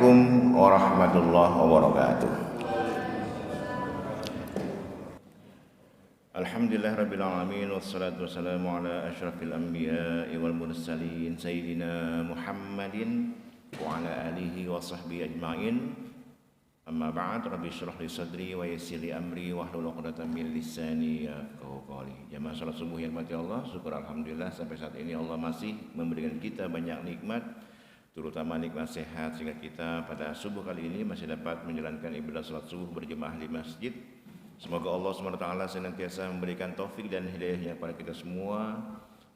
Assalamualaikum warahmatullahi wabarakatuh. Alhamdulillah rabbil alamin, wassalatu wassalamu ala asyrafil anbiya'i wal mursalin sayyidina Muhammadin wa ala alihi wa sahbihi ajma'in. Amma ba'd, rabbi shrah li sadri wa yassir li amri wahlul 'uqdatam min lisani yafqahu qawli. Jamaah salat subuh yang dirahmati Allah, syukur alhamdulillah sampai saat ini Allah masih memberikan kita banyak nikmat, terutama nikmat sehat, sehingga kita pada subuh kali ini masih dapat menjalankan ibadah salat subuh berjemaah di masjid. Semoga Allah SWT senantiasa memberikan taufik dan hidayahnya kepada kita semua,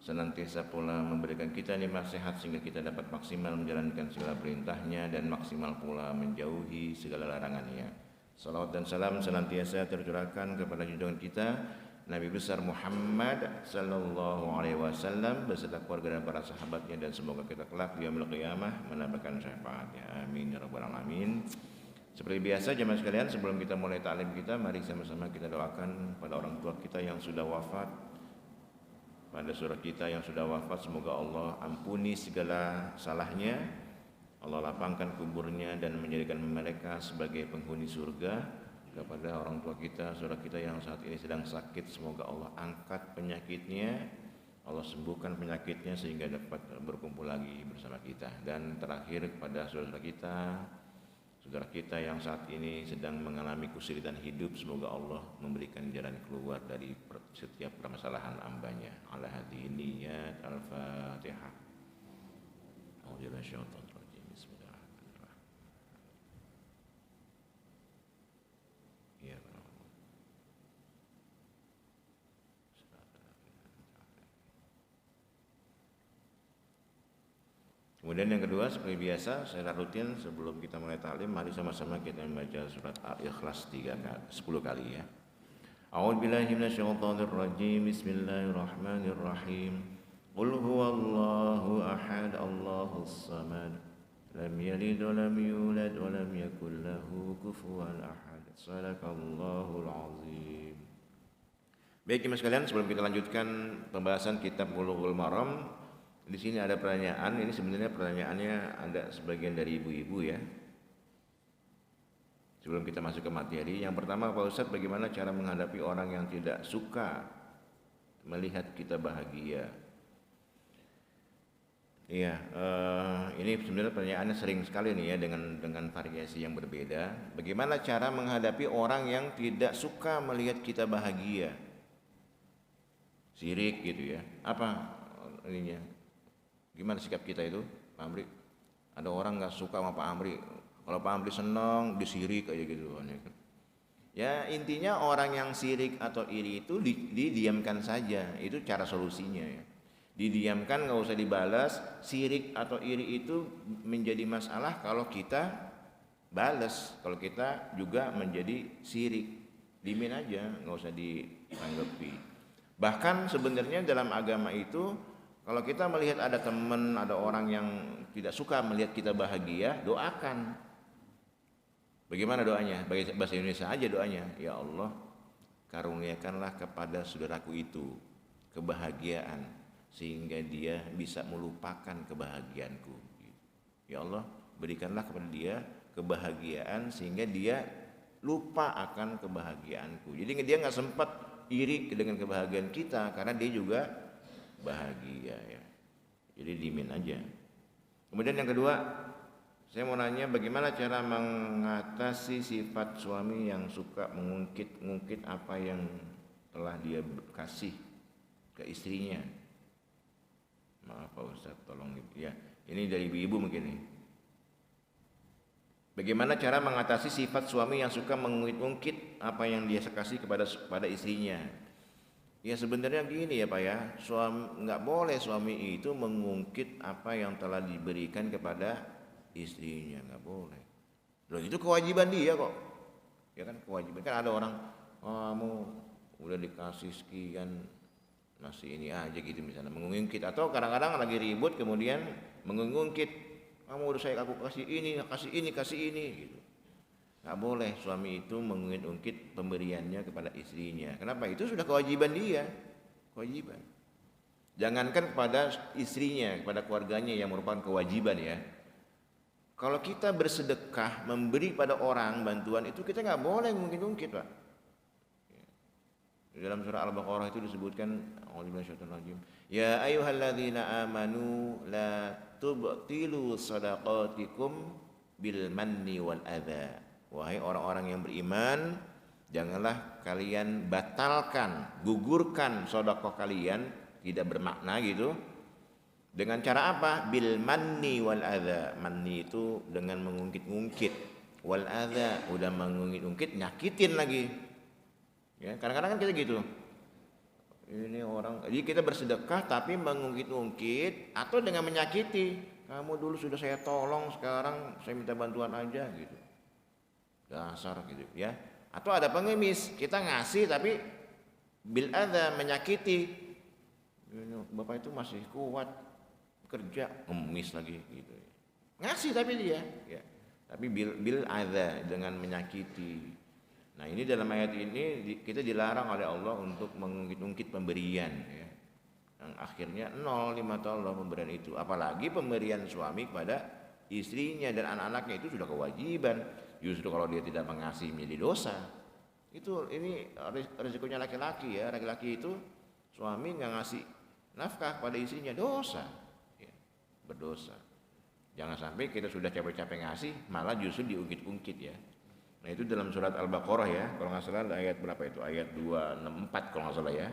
senantiasa pula memberikan kita nikmat sehat sehingga kita dapat maksimal menjalankan segala perintahnya dan maksimal pula menjauhi segala larangannya. Salawat dan salam senantiasa tercurahkan kepada junjungan kita Nabi besar Muhammad sallallahu alaihi wasallam beserta keluarga dan para sahabatnya, dan semoga kita kelak di yaumil qiyamah mendapatkan syafaatnya. Amin ya rabbal alamin. Seperti biasa jemaah sekalian, sebelum kita mulai taklim kita, mari sama-sama kita doakan pada orang tua kita yang sudah wafat, pada saudara kita yang sudah wafat, semoga Allah ampuni segala salahnya, Allah lapangkan kuburnya dan menjadikan mereka sebagai penghuni surga. Kepada orang tua kita, saudara kita yang saat ini sedang sakit, semoga Allah angkat penyakitnya, Allah sembuhkan penyakitnya sehingga dapat berkumpul lagi bersama kita. Dan terakhir kepada saudara kita yang saat ini sedang mengalami kesulitan hidup, semoga Allah memberikan jalan keluar dari setiap permasalahan hambanya. Ala hadhihi niyyat, al-Fatihah. Kemudian yang kedua, seperti biasa secara rutin sebelum kita mulai taklim, mari sama-sama kita membaca surat Al-Ikhlas 10 kali ya. A'udzubillahi minasyaitonir rajim. Bismillahirrahmanirrahim. Qul huwallahu ahad, Allahus samad. Lam yalid wa lam yulad wa lam yakul lahu kufuwan ahad. Shadaqallahul azim. Baik jemaah sekalian, sebelum kita lanjutkan pembahasan kitab Bulughul Maram, di sini ada pertanyaan. Ini sebenarnya pertanyaannya ada sebagian dari ibu-ibu ya. Sebelum kita masuk ke materi, yang pertama Pak Ustadz, bagaimana cara menghadapi orang yang tidak suka melihat kita bahagia? Iya, ini sebenarnya pertanyaannya sering sekali nih ya, dengan variasi yang berbeda. Bagaimana cara menghadapi orang yang tidak suka melihat kita bahagia? Sirik gitu ya. Apa ininya? Gimana sikap kita itu, Pak Amri? Ada orang nggak suka sama Pak Amri. Kalau Pak Amri senang, disirik aja gitu. Ya intinya orang yang sirik atau iri itu didiamkan saja. Itu cara solusinya ya. Didiamkan, nggak usah dibalas. Sirik atau iri itu menjadi masalah kalau kita balas. Kalau kita juga menjadi sirik, dimin aja, nggak usah ditanggapi. Bahkan sebenarnya dalam agama itu, kalau kita melihat ada teman, ada orang yang tidak suka melihat kita bahagia, doakan. Bagaimana doanya? Bagi bahasa Indonesia aja doanya. Ya Allah, karuniakanlah kepada saudaraku itu kebahagiaan sehingga dia bisa melupakan kebahagiaanku. Ya Allah, berikanlah kepada dia kebahagiaan sehingga dia lupa akan kebahagiaanku. Jadi dia nggak sempat iri dengan kebahagiaan kita karena dia juga bahagia ya. Jadi dimin aja. Kemudian yang kedua, saya mau nanya bagaimana cara mengatasi sifat suami yang suka mengungkit-ungkit apa yang telah dia kasih ke istrinya. Maaf Pak Ustadz, tolong ya. Ini dari ibu-ibu mungkin nih. Bagaimana cara mengatasi sifat suami yang suka mengungkit-ungkit apa yang dia kasih kepada istrinya? Ya sebenarnya gini ya Pak ya, nggak boleh suami itu mengungkit apa yang telah diberikan kepada istrinya, nggak boleh. Loh itu kewajiban dia kok, ya kan kewajiban. Kan ada orang, kamu udah dikasih sekian, masih ini aja gitu misalnya, mengungkit. Atau kadang-kadang lagi ribut kemudian mengungkit, kamu udah aku kasih ini gitu. Nggak boleh suami itu mengungkit pemberiannya kepada istrinya. Kenapa? Itu sudah kewajiban dia. Kewajiban. Jangankan kepada istrinya, kepada keluarganya yang merupakan kewajiban ya. Kalau kita bersedekah, memberi pada orang bantuan itu kita nggak boleh ngungkit-ngungkit, Pak. Di dalam surah Al-Baqarah itu disebutkan, A'udzubillahi ya ayyuhalladzina amanu la tubtilu shadaqatikum bil manni wal adza. Wahai orang-orang yang beriman, janganlah kalian batalkan, gugurkan sedekah kalian, tidak bermakna gitu. Dengan cara apa? Bil manni wal adza. Manni itu dengan mengungkit-ungkit. Wal adza, udah mengungkit-ungkit nyakitin lagi. Ya, kadang-kadang kan kita gitu. Ini orang, jadi kita bersedekah tapi mengungkit-ungkit atau dengan menyakiti. Kamu dulu sudah saya tolong, sekarang saya minta bantuan aja gitu. Dasar gitu ya. Atau ada pengemis, kita ngasih tapi bil adza, menyakiti. Bapak itu masih kuat kerja, ngemis lagi gitu. Ngasih tapi dia ya. Tapi bil adza, dengan menyakiti. Nah, ini dalam ayat ini kita dilarang oleh Allah untuk mengungkit-ungkit pemberian ya. Yang akhirnya 0 di mata Allah pemberian itu. Apalagi pemberian suami kepada istrinya dan anak-anaknya itu sudah kewajiban. Justru kalau dia tidak mengasihi menjadi dosa. Ini resikonya laki-laki ya. Laki-laki itu suami nggak ngasih nafkah pada istrinya, dosa ya, berdosa. Jangan sampai kita sudah capek-capek ngasih malah justru diungkit-ungkit ya. Nah, itu dalam surat Al-Baqarah ya, kalau nggak salah ayat berapa itu? Ayat 264 kalau nggak salah ya.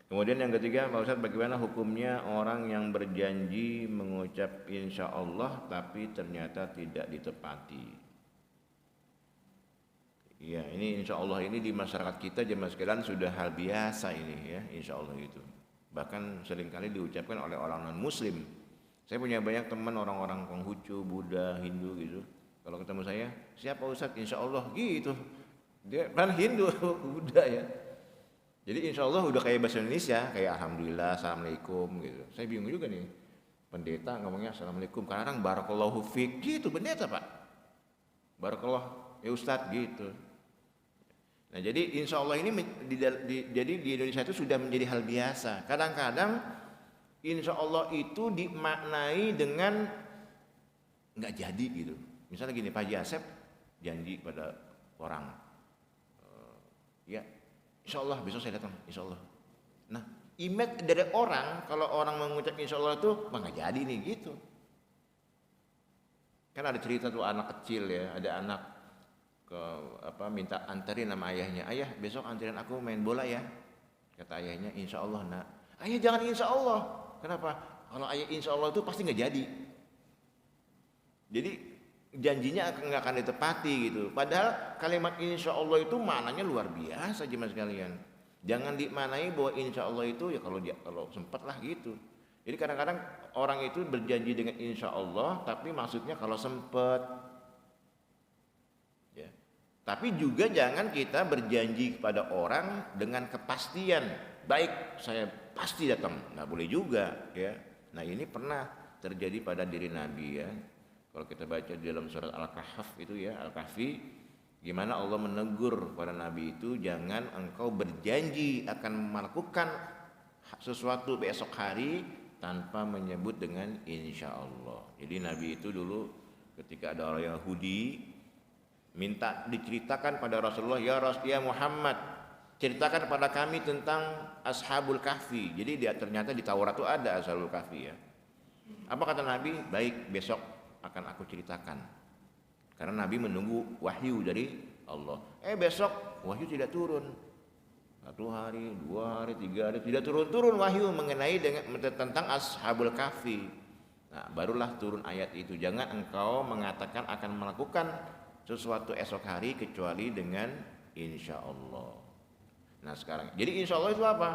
Kemudian yang ketiga, Pak Ustadz, bagaimana hukumnya orang yang berjanji mengucap insya Allah tapi ternyata tidak ditepati? Ya, ini insya Allah ini di masyarakat kita jemaah sekalian sudah hal biasa ini ya, insya Allah itu. Bahkan seringkali diucapkan oleh orang non Muslim. Saya punya banyak teman orang-orang Konghucu, Buddha, Hindu gitu. Kalau ketemu saya, siapa Ustadz? Insya Allah gitu. Dia kan Hindu, Buddha ya. Jadi insya Allah udah kayak bahasa Indonesia, kayak Alhamdulillah, Assalamualaikum gitu. Saya bingung juga nih, pendeta ngomongnya Assalamualaikum, kadang Barakallahu fiik gitu, pendeta Pak. Barakallah ya Ustadz gitu. Nah, jadi insya Allah ini jadi di Indonesia itu sudah menjadi hal biasa. Kadang-kadang insya Allah itu dimaknai dengan nggak jadi gitu. Misalnya gini, Pak Haji Asep janji pada orang, ya insya Allah besok saya datang, insya Allah. Nah, image dari orang, kalau orang mengucap insya Allah itu nggak jadi nih gitu. Kan ada cerita tuh anak kecil ya, ada anak minta anterin sama ayahnya, ayah besok anterin aku main bola ya. Kata ayahnya, insya Allah nak. Ayah jangan insya Allah. Kenapa? Kalau ayah insya Allah itu pasti nggak jadi. Jadi janjinya nggak akan ditepati gitu. Padahal kalimat insya Allah itu maknanya luar biasa jemaah sekalian. Jangan dimaknai bahwa insya Allah itu ya kalau sempat lah gitu. Jadi kadang-kadang orang itu berjanji dengan insya Allah, tapi maksudnya kalau sempat. Ya. Tapi juga jangan kita berjanji kepada orang dengan kepastian. Baik, saya pasti datang. Nggak boleh juga. Ya. Nah, ini pernah terjadi pada diri Nabi ya. Kalau kita baca di dalam surat Al-Kahf itu ya, Al-Kahfi, gimana Allah menegur pada Nabi itu, jangan engkau berjanji akan melakukan sesuatu besok hari tanpa menyebut dengan insya Allah. Jadi Nabi itu dulu ketika ada orang Yahudi minta diceritakan pada Rasulullah, ya Muhammad, ceritakan pada kami tentang Ashabul Kahfi. Jadi ternyata di Taurat itu ada Ashabul Kahfi ya. Apa kata Nabi? Baik, besok akan aku ceritakan. Karena Nabi menunggu wahyu dari Allah. Besok wahyu tidak turun. 1 hari, 2 hari, 3 hari tidak turun wahyu mengenai tentang Ashabul Kahfi. Nah, barulah turun ayat itu. Jangan engkau mengatakan akan melakukan sesuatu esok hari kecuali dengan insya Allah. Nah, sekarang jadi insya Allah itu apa?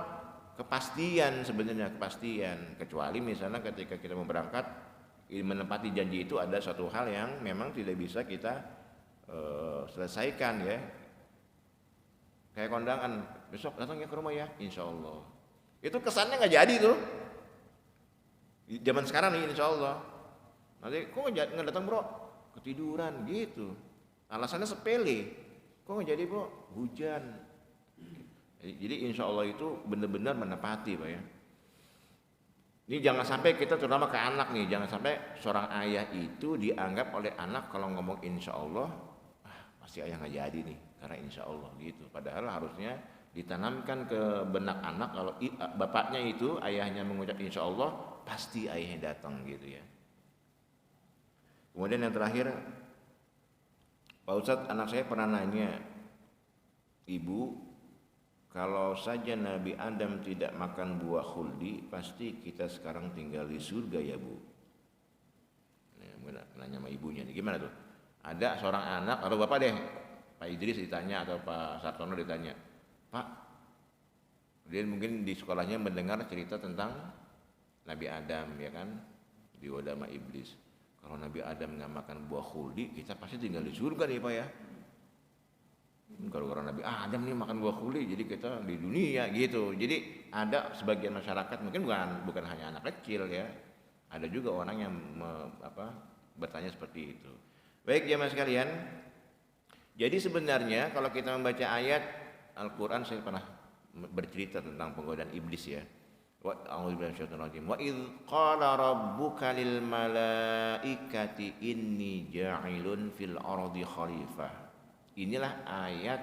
Kepastian sebenarnya, kepastian. Kecuali misalnya ketika kita mau berangkat, menepati janji itu ada satu hal yang memang tidak bisa kita selesaikan ya. Kayak kondangan, besok datang ya ke rumah ya, insya Allah. Itu kesannya nggak jadi tuh. Zaman sekarang nih insya Allah. Nanti kok nggak datang bro? Ketiduran gitu. Alasannya sepele. Kok nggak jadi bro? Hujan. Jadi insya Allah itu benar-benar menepati Pak ya. Ini jangan sampai kita terutama ke anak nih, jangan sampai seorang ayah itu dianggap oleh anak kalau ngomong insya Allah, pasti ayah nggak jadi nih, karena insya Allah gitu. Padahal harusnya ditanamkan ke benak anak kalau bapaknya itu, ayahnya mengucap insya Allah, pasti ayahnya datang gitu ya. Kemudian yang terakhir, Pak Ustadz, anak saya pernah nanya, Ibu, kalau saja Nabi Adam tidak makan buah khuldi, pasti kita sekarang tinggal di surga ya Bu. Nanya sama ibunya, gimana tuh? Ada seorang anak atau bapak deh, Pak Idris ditanya atau Pak Sartono ditanya, Pak, dia mungkin di sekolahnya mendengar cerita tentang Nabi Adam ya kan, digoda sama iblis. Kalau Nabi Adam nggak makan buah khuldi, kita pasti tinggal di surga nih Pak ya. Kalau Nabi Adam nih makan buah khuldi, jadi kita di dunia gitu. Jadi ada sebagian masyarakat, mungkin bukan hanya anak kecil ya, ada juga orang yang bertanya seperti itu. Baik jemaah sekalian, jadi sebenarnya kalau kita membaca ayat Al-Quran, saya pernah bercerita tentang penggodaan iblis ya. Wa idh qala rabbuka lil malaikati inni ja'ilun fil ardi khalifah. Inilah ayat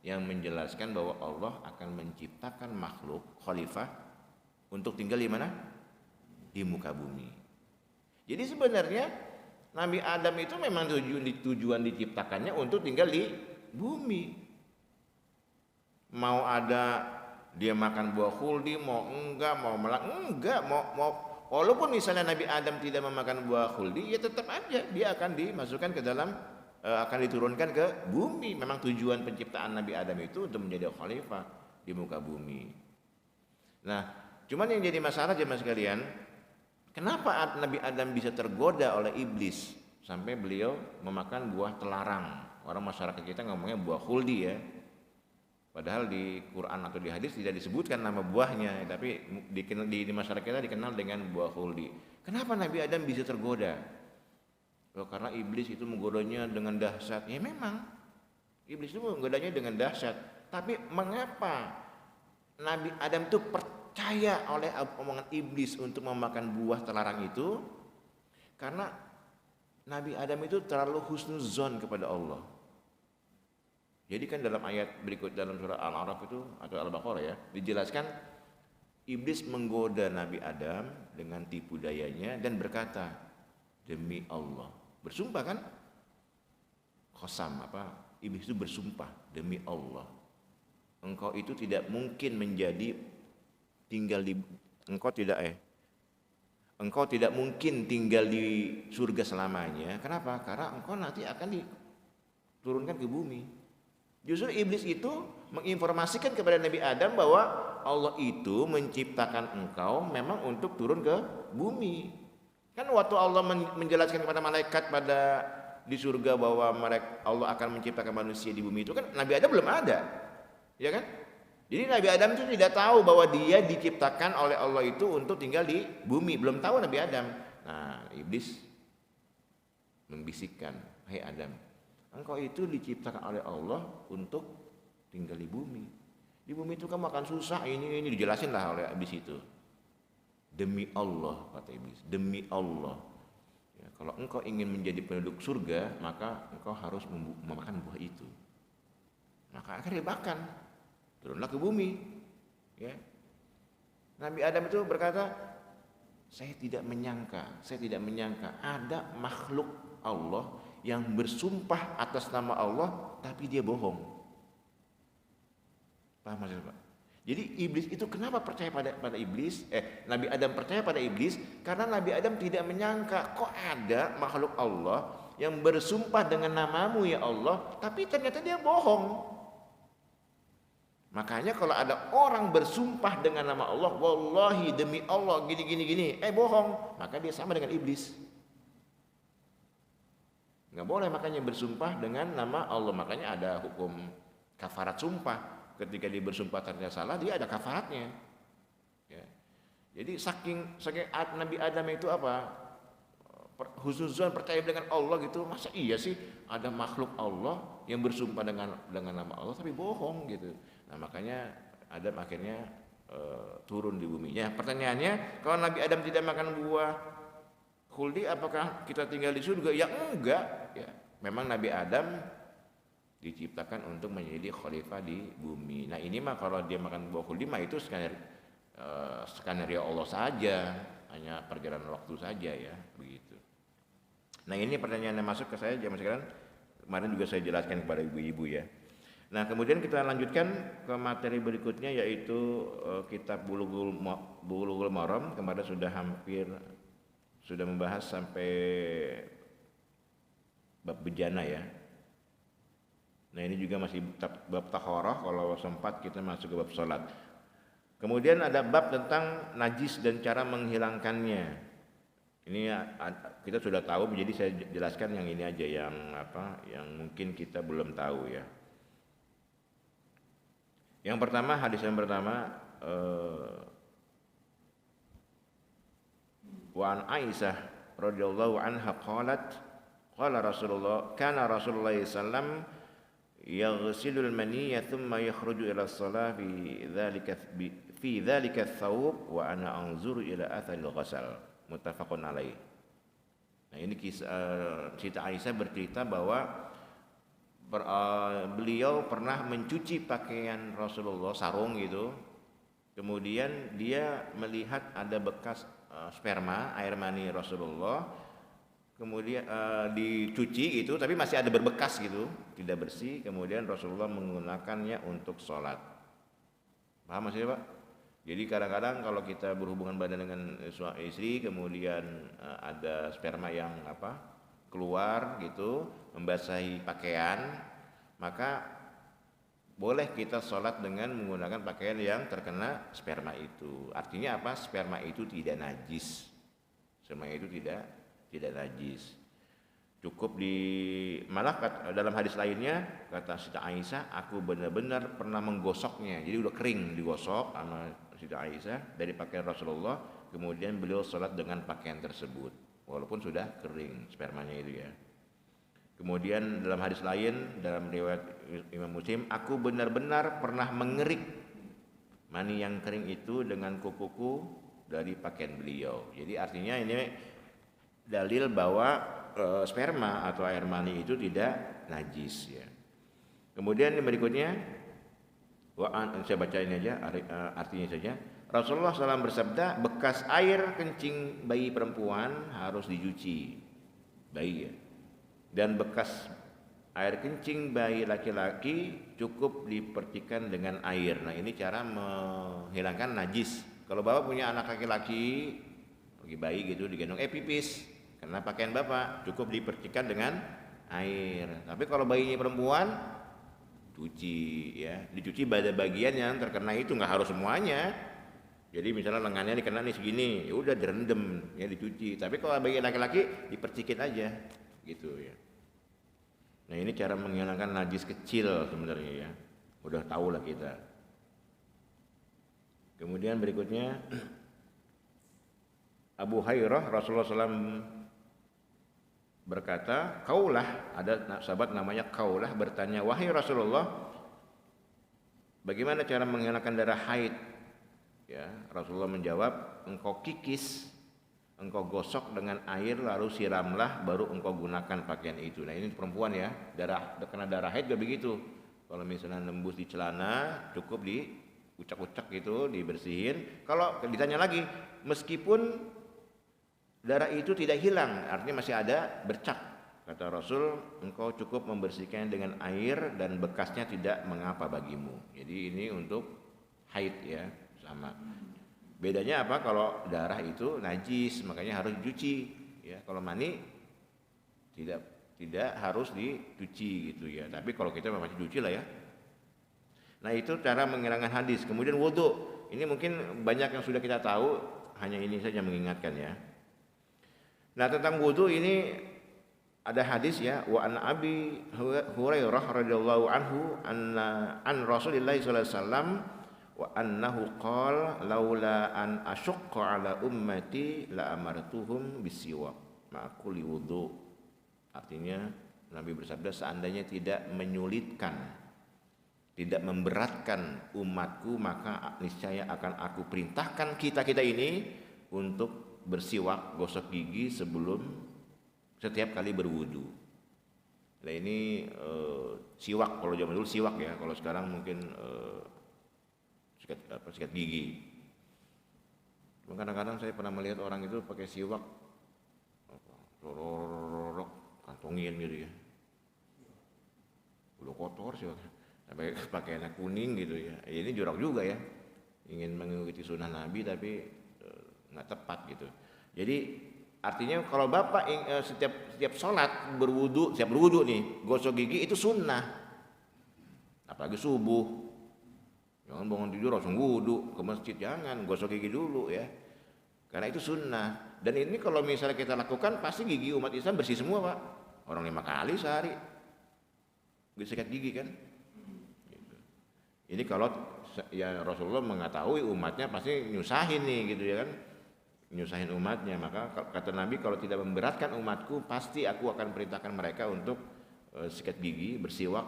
yang menjelaskan bahwa Allah akan menciptakan makhluk khalifah untuk tinggal di mana? Di muka bumi. Jadi sebenarnya Nabi Adam itu memang tujuan diciptakannya untuk tinggal di bumi. Mau ada dia makan buah khuldi, mau enggak, mau walaupun misalnya Nabi Adam tidak memakan buah khuldi, ya tetap aja dia akan dimasukkan ke dalam, akan diturunkan ke bumi. Memang tujuan penciptaan Nabi Adam itu untuk menjadi khalifah di muka bumi. Nah, cuman yang jadi masalah jemaah sekalian, kenapa Nabi Adam bisa tergoda oleh iblis sampai beliau memakan buah terlarang? Orang masyarakat kita ngomongnya buah khuldi ya. Padahal di Quran atau di hadis tidak disebutkan nama buahnya, tapi di masyarakat kita dikenal dengan buah khuldi. Kenapa Nabi Adam bisa tergoda? Karena iblis itu menggodanya dengan dahsyat. Ya memang iblis itu menggodanya dengan dahsyat. Tapi mengapa Nabi Adam itu percaya oleh omongan iblis untuk memakan buah terlarang itu? Karena Nabi Adam itu terlalu husnuzon kepada Allah. Jadi kan dalam ayat berikut dalam surah Al-A'raf itu atau Al-Baqarah ya, dijelaskan iblis menggoda Nabi Adam dengan tipu dayanya dan berkata, demi Allah. Bersumpah kan? Qasam iblis itu bersumpah, demi Allah, engkau itu tidak mungkin engkau tidak mungkin tinggal di surga selamanya. Kenapa? Karena engkau nanti akan diturunkan ke bumi. Justru iblis itu menginformasikan kepada Nabi Adam bahwa Allah itu menciptakan engkau memang untuk turun ke bumi. Kan waktu Allah menjelaskan kepada malaikat di surga bahwa Allah akan menciptakan manusia di bumi itu kan Nabi Adam belum ada. Ya kan? Jadi Nabi Adam itu tidak tahu bahwa dia diciptakan oleh Allah itu untuk tinggal di bumi, belum tahu Nabi Adam. Nah, iblis membisikkan, "Hai Adam, engkau itu diciptakan oleh Allah untuk tinggal di bumi. Di bumi itu kan makan susah, ini dijelasin lah oleh iblis itu. Demi Allah," kata iblis, "demi Allah. Ya, kalau engkau ingin menjadi penduduk surga, maka engkau harus memakan buah itu." Maka akhirnya dimakan, turunlah ke bumi. Ya. Nabi Adam itu berkata, saya tidak menyangka ada makhluk Allah yang bersumpah atas nama Allah, tapi dia bohong. Paham maksudnya Pak? Jadi iblis itu kenapa percaya pada iblis? Nabi Adam percaya pada iblis karena Nabi Adam tidak menyangka kok ada makhluk Allah yang bersumpah dengan namamu ya Allah, tapi ternyata dia bohong. Makanya kalau ada orang bersumpah dengan nama Allah, wallahi demi Allah gini, bohong, maka dia sama dengan iblis. Nggak boleh makanya bersumpah dengan nama Allah. Makanya ada hukum kafarat sumpah. Ketika dia bersumpah ternyata salah, dia ada kafaratnya. Ya. Jadi saking Nabi Adam itu husnuzon, percaya dengan Allah gitu. Masa iya sih ada makhluk Allah yang bersumpah dengan nama Allah tapi bohong gitu. Nah makanya Adam akhirnya turun di buminya. Pertanyaannya, kalau Nabi Adam tidak makan buah khuldi, apakah kita tinggal di surga? Ya enggak. Ya, memang Nabi Adam diciptakan untuk menjadi khalifah di bumi. Nah ini mah kalau dia makan buah khuldi mah itu skenario Allah saja, hanya perjalanan waktu saja ya, begitu. Nah ini pertanyaan yang masuk ke saya zaman sekarang. Kemarin juga saya jelaskan kepada ibu-ibu ya. Nah kemudian kita lanjutkan ke materi berikutnya, yaitu kitab Bulughul Maram. Kemarin sudah membahas sampai bab bejana ya. Nah ini juga masih bab taharah, kalau sempat kita masuk ke bab salat. Kemudian ada bab tentang najis dan cara menghilangkannya. Ini kita sudah tahu, jadi saya jelaskan yang ini aja, yang mungkin kita belum tahu ya. Yang pertama, hadis yang pertama, wa an Aisyah radhiyallahu anha qalat qala Rasulullah kana Rasulullah sallam yaghsilul maniyya thumma yakhruju ila shalah fi dzalika thawb wa ana anzuru ila atharil ghasal. Muttafaqun alaih. Nah ini kisah Siti Aisyah bercerita bahwa beliau pernah mencuci pakaian Rasulullah, sarung gitu. Kemudian dia melihat ada bekas sperma, air mani Rasulullah. Kemudian dicuci gitu, tapi masih ada berbekas gitu, tidak bersih. Kemudian Rasulullah menggunakannya untuk sholat. Paham maksudnya Pak? Jadi kadang-kadang kalau kita berhubungan badan dengan suami istri, kemudian ada sperma yang keluar gitu, membasahi pakaian, maka boleh kita sholat dengan menggunakan pakaian yang terkena sperma itu. Artinya apa? Sperma itu tidak najis. Sperma itu tidak najis. Cukup malah dalam hadis lainnya kata Siti Aisyah, aku benar-benar pernah menggosoknya. Jadi udah kering, digosok sama Siti Aisyah dari pakaian Rasulullah, kemudian beliau sholat dengan pakaian tersebut walaupun sudah kering spermanya itu ya. Kemudian dalam hadis lain, dalam riwayat Imam Muslim, aku benar-benar pernah mengerik mani yang kering itu dengan kukuku dari pakaian beliau. Jadi artinya ini dalil bahwa sperma atau air mani itu tidak najis ya. Kemudian yang berikutnya, saya baca ini aja artinya saja. Rasulullah SAW bersabda, bekas air kencing bayi perempuan harus dicuci, bayi ya. Dan bekas air kencing bayi laki-laki cukup dipercikan dengan air. Nah ini cara menghilangkan najis. Kalau bapak punya anak laki-laki, bagi bayi gitu digendong, pipis, karena pakaian bapak cukup dipercikan dengan air. Tapi kalau bayinya perempuan, cuci ya, dicuci pada bagian yang terkena itu, nggak harus semuanya. Jadi misalnya lengannya dikena nih segini, ya udah direndam ya dicuci. Tapi kalau bayi laki-laki dipercikin aja, gitu ya. Nah ini cara menghilangkan najis kecil sebenarnya ya. Udah tahu lah kita. Kemudian berikutnya Abu Hurairah, Rasulullah SAW berkata, Kaulah, ada sahabat namanya Kaulah bertanya, wahai Rasulullah, bagaimana cara menghilangkan darah haid? Ya, Rasulullah menjawab, engkau kikis, engkau gosok dengan air lalu siramlah, baru engkau gunakan pakaian itu. Nah ini perempuan ya, kena darah haid gak begitu. Kalau misalnya nembus di celana, cukup diucak-ucak gitu, dibersihin. Kalau ditanya lagi, meskipun darah itu tidak hilang, artinya masih ada bercak, kata Rasul, engkau cukup membersihkan dengan air dan bekasnya tidak mengapa bagimu. Jadi ini untuk haid ya, sama. Bedanya apa? Kalau darah itu najis, makanya harus dicuci ya. Kalau mani tidak harus dicuci gitu ya. Tapi kalau kita masih cuci lah ya. Nah itu cara menghilangkan hadis. Kemudian wudu, ini mungkin banyak yang sudah kita tahu, hanya ini saja mengingatkan ya. Nah tentang wudu ini ada hadis ya, wa an Abi Hurairah radhiyallahu anhu an Rasulillah sallallahu alaihi wasallam wa annahu qala laula an asyqa ala ummati la amartuhum bisiwak ma kulli wudu. Artinya Nabi bersabda, seandainya tidak tidak memberatkan umatku, maka niscaya akan aku perintahkan kita ini untuk bersiwak, gosok gigi sebelum setiap kali berwudu. Nah ini siwak, kalau zaman dulu siwak ya, kalau sekarang mungkin sikat gigi. Kadang-kadang saya pernah melihat orang itu pakai siwak, rorok kantongin gitu ya, udah kotor siwak, sampai pakai anak kuning gitu ya. Ini jorok juga ya, ingin mengikuti sunnah Nabi tapi nggak tepat gitu. Jadi artinya kalau bapak setiap sholat berwudu, siap berwudu nih, gosok gigi itu sunnah, apalagi subuh. Jangan bangun tidur langsung wudu ke masjid, jangan, gosok gigi dulu ya. Karena itu sunnah. Dan ini kalau misalnya kita lakukan pasti gigi umat Islam bersih semua pak. Orang 5 kali sehari sikat gigi kan. Gitu. Ini kalau ya Rasulullah mengetahui umatnya pasti nyusahin nih gitu ya kan. Nyusahin umatnya. Maka kata Nabi kalau tidak memberatkan umatku pasti aku akan perintahkan mereka untuk sikat gigi, bersiwak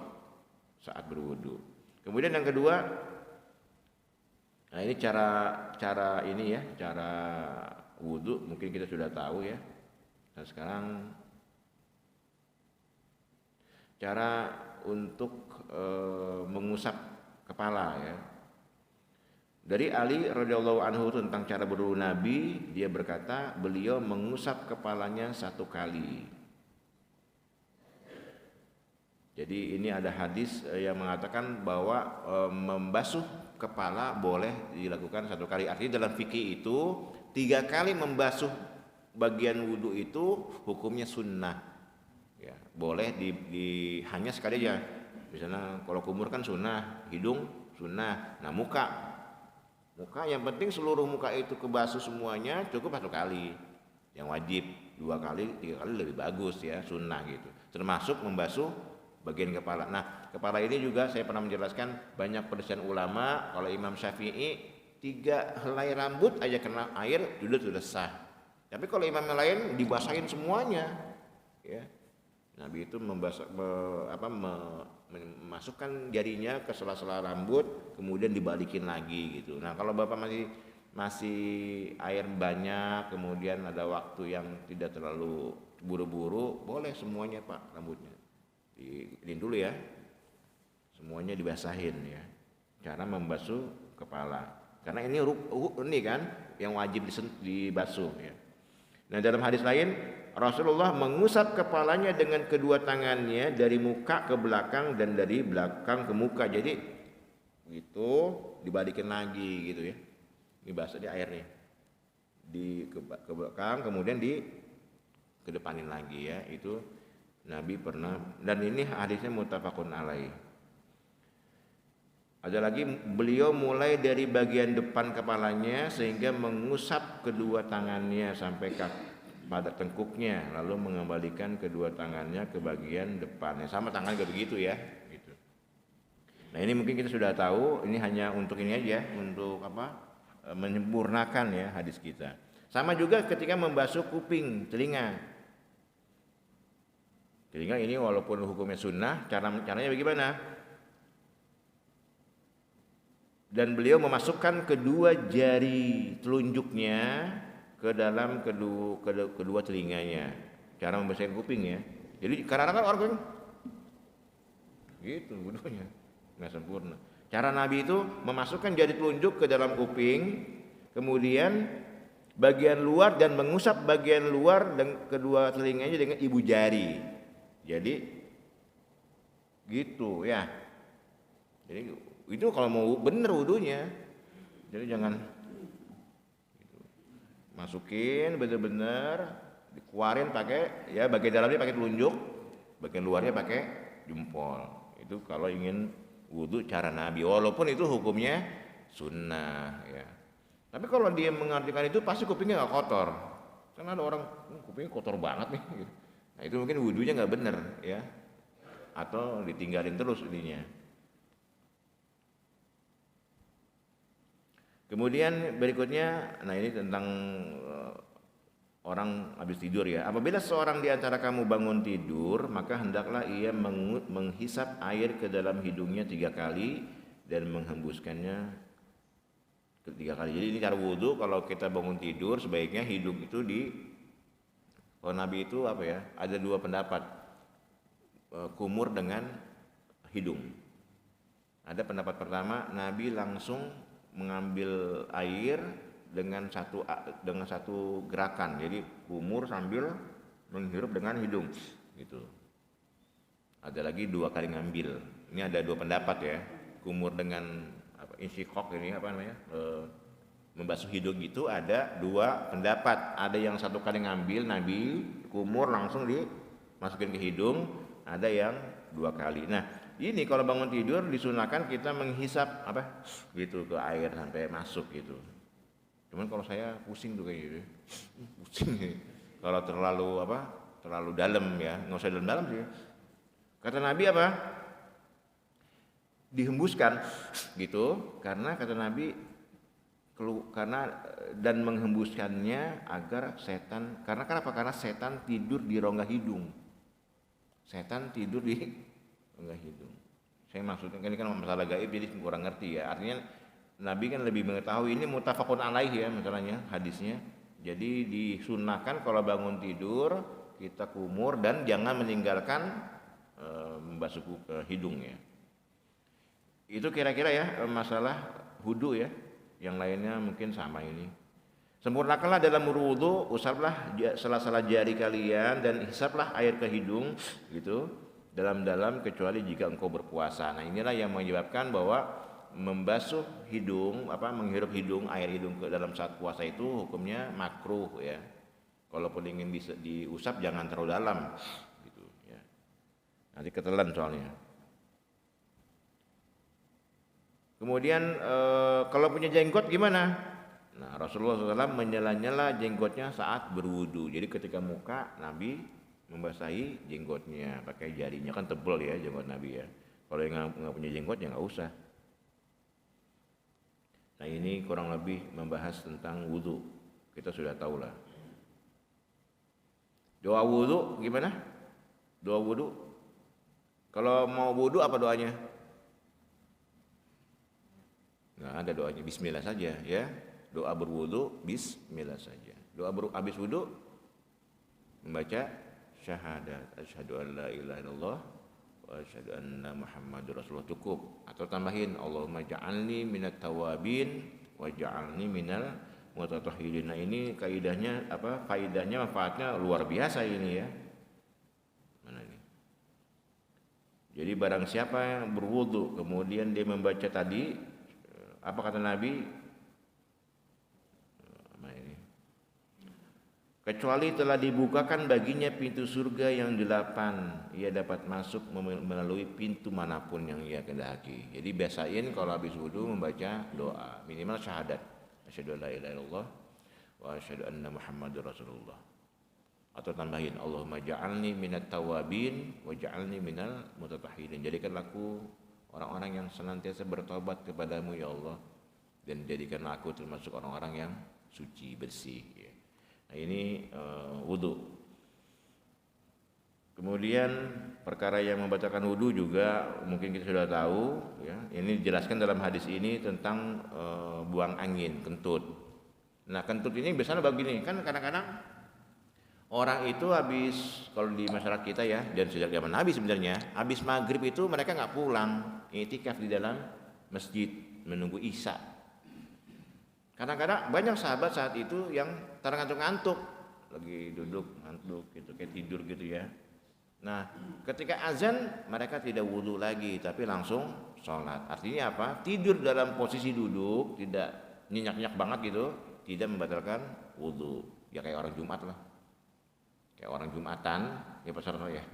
saat berwudu. Kemudian yang kedua, nah ini cara ini ya, cara wudu mungkin kita sudah tahu ya. Nah sekarang cara untuk mengusap kepala ya. Dari Ali radhiyallahu anhu tentang cara berwudu Nabi, dia berkata beliau mengusap kepalanya 1 kali. Jadi ini ada hadis yang mengatakan bahwa membasuh kepala boleh dilakukan 1 kali. Artinya dalam fikih itu 3 kali membasuh bagian wudu itu hukumnya sunnah. Ya, boleh hanya sekali aja. Misalnya kalau kumur kan sunnah, hidung sunnah. Nah muka yang penting seluruh muka itu kebasuh semuanya cukup 1 kali. Yang wajib 2 kali, 3 kali lebih bagus ya, sunnah gitu. Termasuk membasuh bagian kepala. Nah, kepala ini juga saya pernah menjelaskan banyak perselisihan ulama. Kalau Imam Syafi'i 3 helai rambut aja kena air sudah sah. Tapi kalau imam yang lain dibasahin semuanya, ya. Nabi itu memasukkan jarinya ke sela-sela rambut, kemudian dibalikin lagi gitu. Nah, kalau bapak masih air banyak, kemudian ada waktu yang tidak terlalu buru-buru, boleh semuanya pak rambutnya. Ini dulu ya, semuanya dibasahin ya. Cara membasuh kepala, karena ini kan yang wajib dibasuh ya. Nah dalam hadis lain Rasulullah mengusap kepalanya dengan kedua tangannya dari muka ke belakang dan dari belakang ke muka. Jadi gitu dibalikin lagi gitu ya. Ini basah di air nih, ke belakang kemudian kedepanin lagi ya. Itu Nabi pernah, dan ini hadisnya muttafaqun alaih. Ada lagi beliau mulai dari bagian depan kepalanya sehingga mengusap kedua tangannya sampai pada tengkuknya, lalu mengembalikan kedua tangannya ke bagian depannya. Sama tangan juga begitu ya. Gitu. Nah ini mungkin kita sudah tahu. Ini hanya untuk ini aja, untuk menyempurnakan ya hadis kita. Sama juga ketika membasuh kuping, telinga. Telinga ini walaupun hukumnya sunnah, caranya bagaimana? Dan beliau memasukkan kedua jari telunjuknya ke dalam kedua telinganya. Cara membasuh kuping ya. Jadi karena kan orang gitu wudunya nggak sempurna. Cara Nabi itu memasukkan jari telunjuk ke dalam kuping, kemudian bagian luar dan mengusap bagian luar dan kedua telinganya dengan ibu jari. Jadi gitu ya. Jadi itu kalau mau bener wudunya. Jadi jangan gitu. Masukin bener-bener, dikeluarin pakai ya bagian dalamnya pakai telunjuk, bagian luarnya pakai jempol. Itu kalau ingin wudu cara Nabi, walaupun itu hukumnya sunnah ya. Tapi kalau dia mengartikan itu pasti kupingnya nggak kotor. Karena ada orang kupingnya kotor banget nih. Gitu. Nah itu mungkin wudunya nggak bener ya, atau ditinggalin terus ininya. Kemudian berikutnya, nah ini tentang orang habis tidur ya. Apabila seorang di antara kamu bangun tidur, maka hendaklah ia menghisap air ke dalam hidungnya 3 kali dan menghembuskannya 3 kali. Jadi ini cara wudu. Kalau kita bangun tidur sebaiknya hidung itu kalau Nabi itu apa ya? Ada 2 pendapat, kumur dengan hidung. Ada pendapat pertama, Nabi langsung mengambil air dengan satu gerakan. Jadi kumur sambil menghirup dengan hidung gitu. Ada lagi 2 kali ngambil. Ini ada 2 pendapat ya. Kumur dengan insyikok ini apa namanya? Membasuh hidung itu ada 2 pendapat. Ada yang 1 kali ngambil Nabi kumur langsung dimasukin ke hidung, ada yang 2 kali. Nah, ini kalau bangun tidur disunahkan kita menghisap gitu ke air sampai masuk gitu. Cuman kalau saya pusing tuh kayak gitu. Pusing. Kalau terlalu dalam ya, nggak usah dalam sih. Kata Nabi apa? Dihembuskan gitu, karena kata Nabi dan menghembuskannya agar setan, karena kenapa? Karena setan tidur di rongga hidung. Setan tidur di rongga hidung. Saya maksudnya ini kan masalah gaib jadi kurang ngerti ya. Artinya Nabi kan lebih mengetahui, ini muttafaqun alaih ya masalahnya hadisnya. Jadi disunahkan kalau bangun tidur kita kumur dan jangan meninggalkan membasuh hidungnya. Itu kira-kira ya masalah wudu ya. Yang lainnya mungkin sama ini. Sempurnakanlah dalam berwudu, usaplah sela-sela jari kalian dan hisaplah air ke hidung gitu dalam-dalam kecuali jika engkau berpuasa. Nah, inilah yang menyebabkan bahwa membasuh hidung, menghirup air hidung ke dalam saat puasa itu hukumnya makruh ya. Kalaupun ingin bisa diusap jangan terlalu dalam gitu ya. Nanti ketelan soalnya. Kemudian kalau punya jenggot gimana? Nah, Rasulullah SAW menyela-nyela jenggotnya saat berwudu. Jadi ketika muka Nabi membasahi jenggotnya pakai jarinya, kan tebal ya jenggot Nabi ya. Kalau yang nggak punya jenggot ya nggak usah. Nah, ini kurang lebih membahas tentang wudu. Kita sudah tahu lah. Doa wudu gimana? Doa wudu. Kalau mau wudu apa doanya? Nggak ada doanya, bismillah saja ya. Doa berwudu bismillah saja. Doa habis wudu membaca syahadat asyhadu an la ilaha illallah wa asyhadu anna muhammadur rasulullah cukup, atau tambahin Allahumma ja'alni minat tawabin wa ja'alni minal mutatahhirin. Nah, ini kaidahnya faidahnya manfaatnya luar biasa ini ya. Mana ini? Jadi barang siapa yang berwudu kemudian dia membaca tadi, apa kata Nabi? Kecuali telah dibukakan baginya pintu surga yang 8, ia dapat masuk melalui pintu manapun yang ia kehendaki. Jadi biasain kalau habis wudu membaca doa minimal syahadat asyhadu an la ilaha illallah wa asyhadu anna muhammadur rasulullah, atau tambahin Allahumma ja'alni minat tawabin wa ja'alni minal mutatahhirin. Jadikanlah aku orang-orang yang senantiasa bertobat kepadamu ya Allah, dan jadikanlah aku termasuk orang-orang yang suci bersih ya. Nah, ini wudu. Kemudian perkara yang membatalkan wudu juga mungkin kita sudah tahu ya. Ini dijelaskan dalam hadis ini tentang buang angin, kentut. Nah, kentut ini biasanya begini, kan kadang-kadang orang itu habis, kalau di masyarakat kita ya, dan sejak zaman Nabi sebenarnya, habis maghrib itu mereka nggak pulang, i'tikaf di dalam masjid menunggu isya. Kadang-kadang banyak sahabat saat itu yang ngantuk-ngantuk, lagi duduk ngantuk gitu, kayak tidur gitu ya. Nah, ketika azan mereka tidak wudu lagi, tapi langsung sholat. Artinya apa? Tidur dalam posisi duduk, tidak nyenyak-nyenyak banget gitu, tidak membatalkan wudu. Ya kayak orang Jumat lah, kayak orang Jumatan ya pasar ya.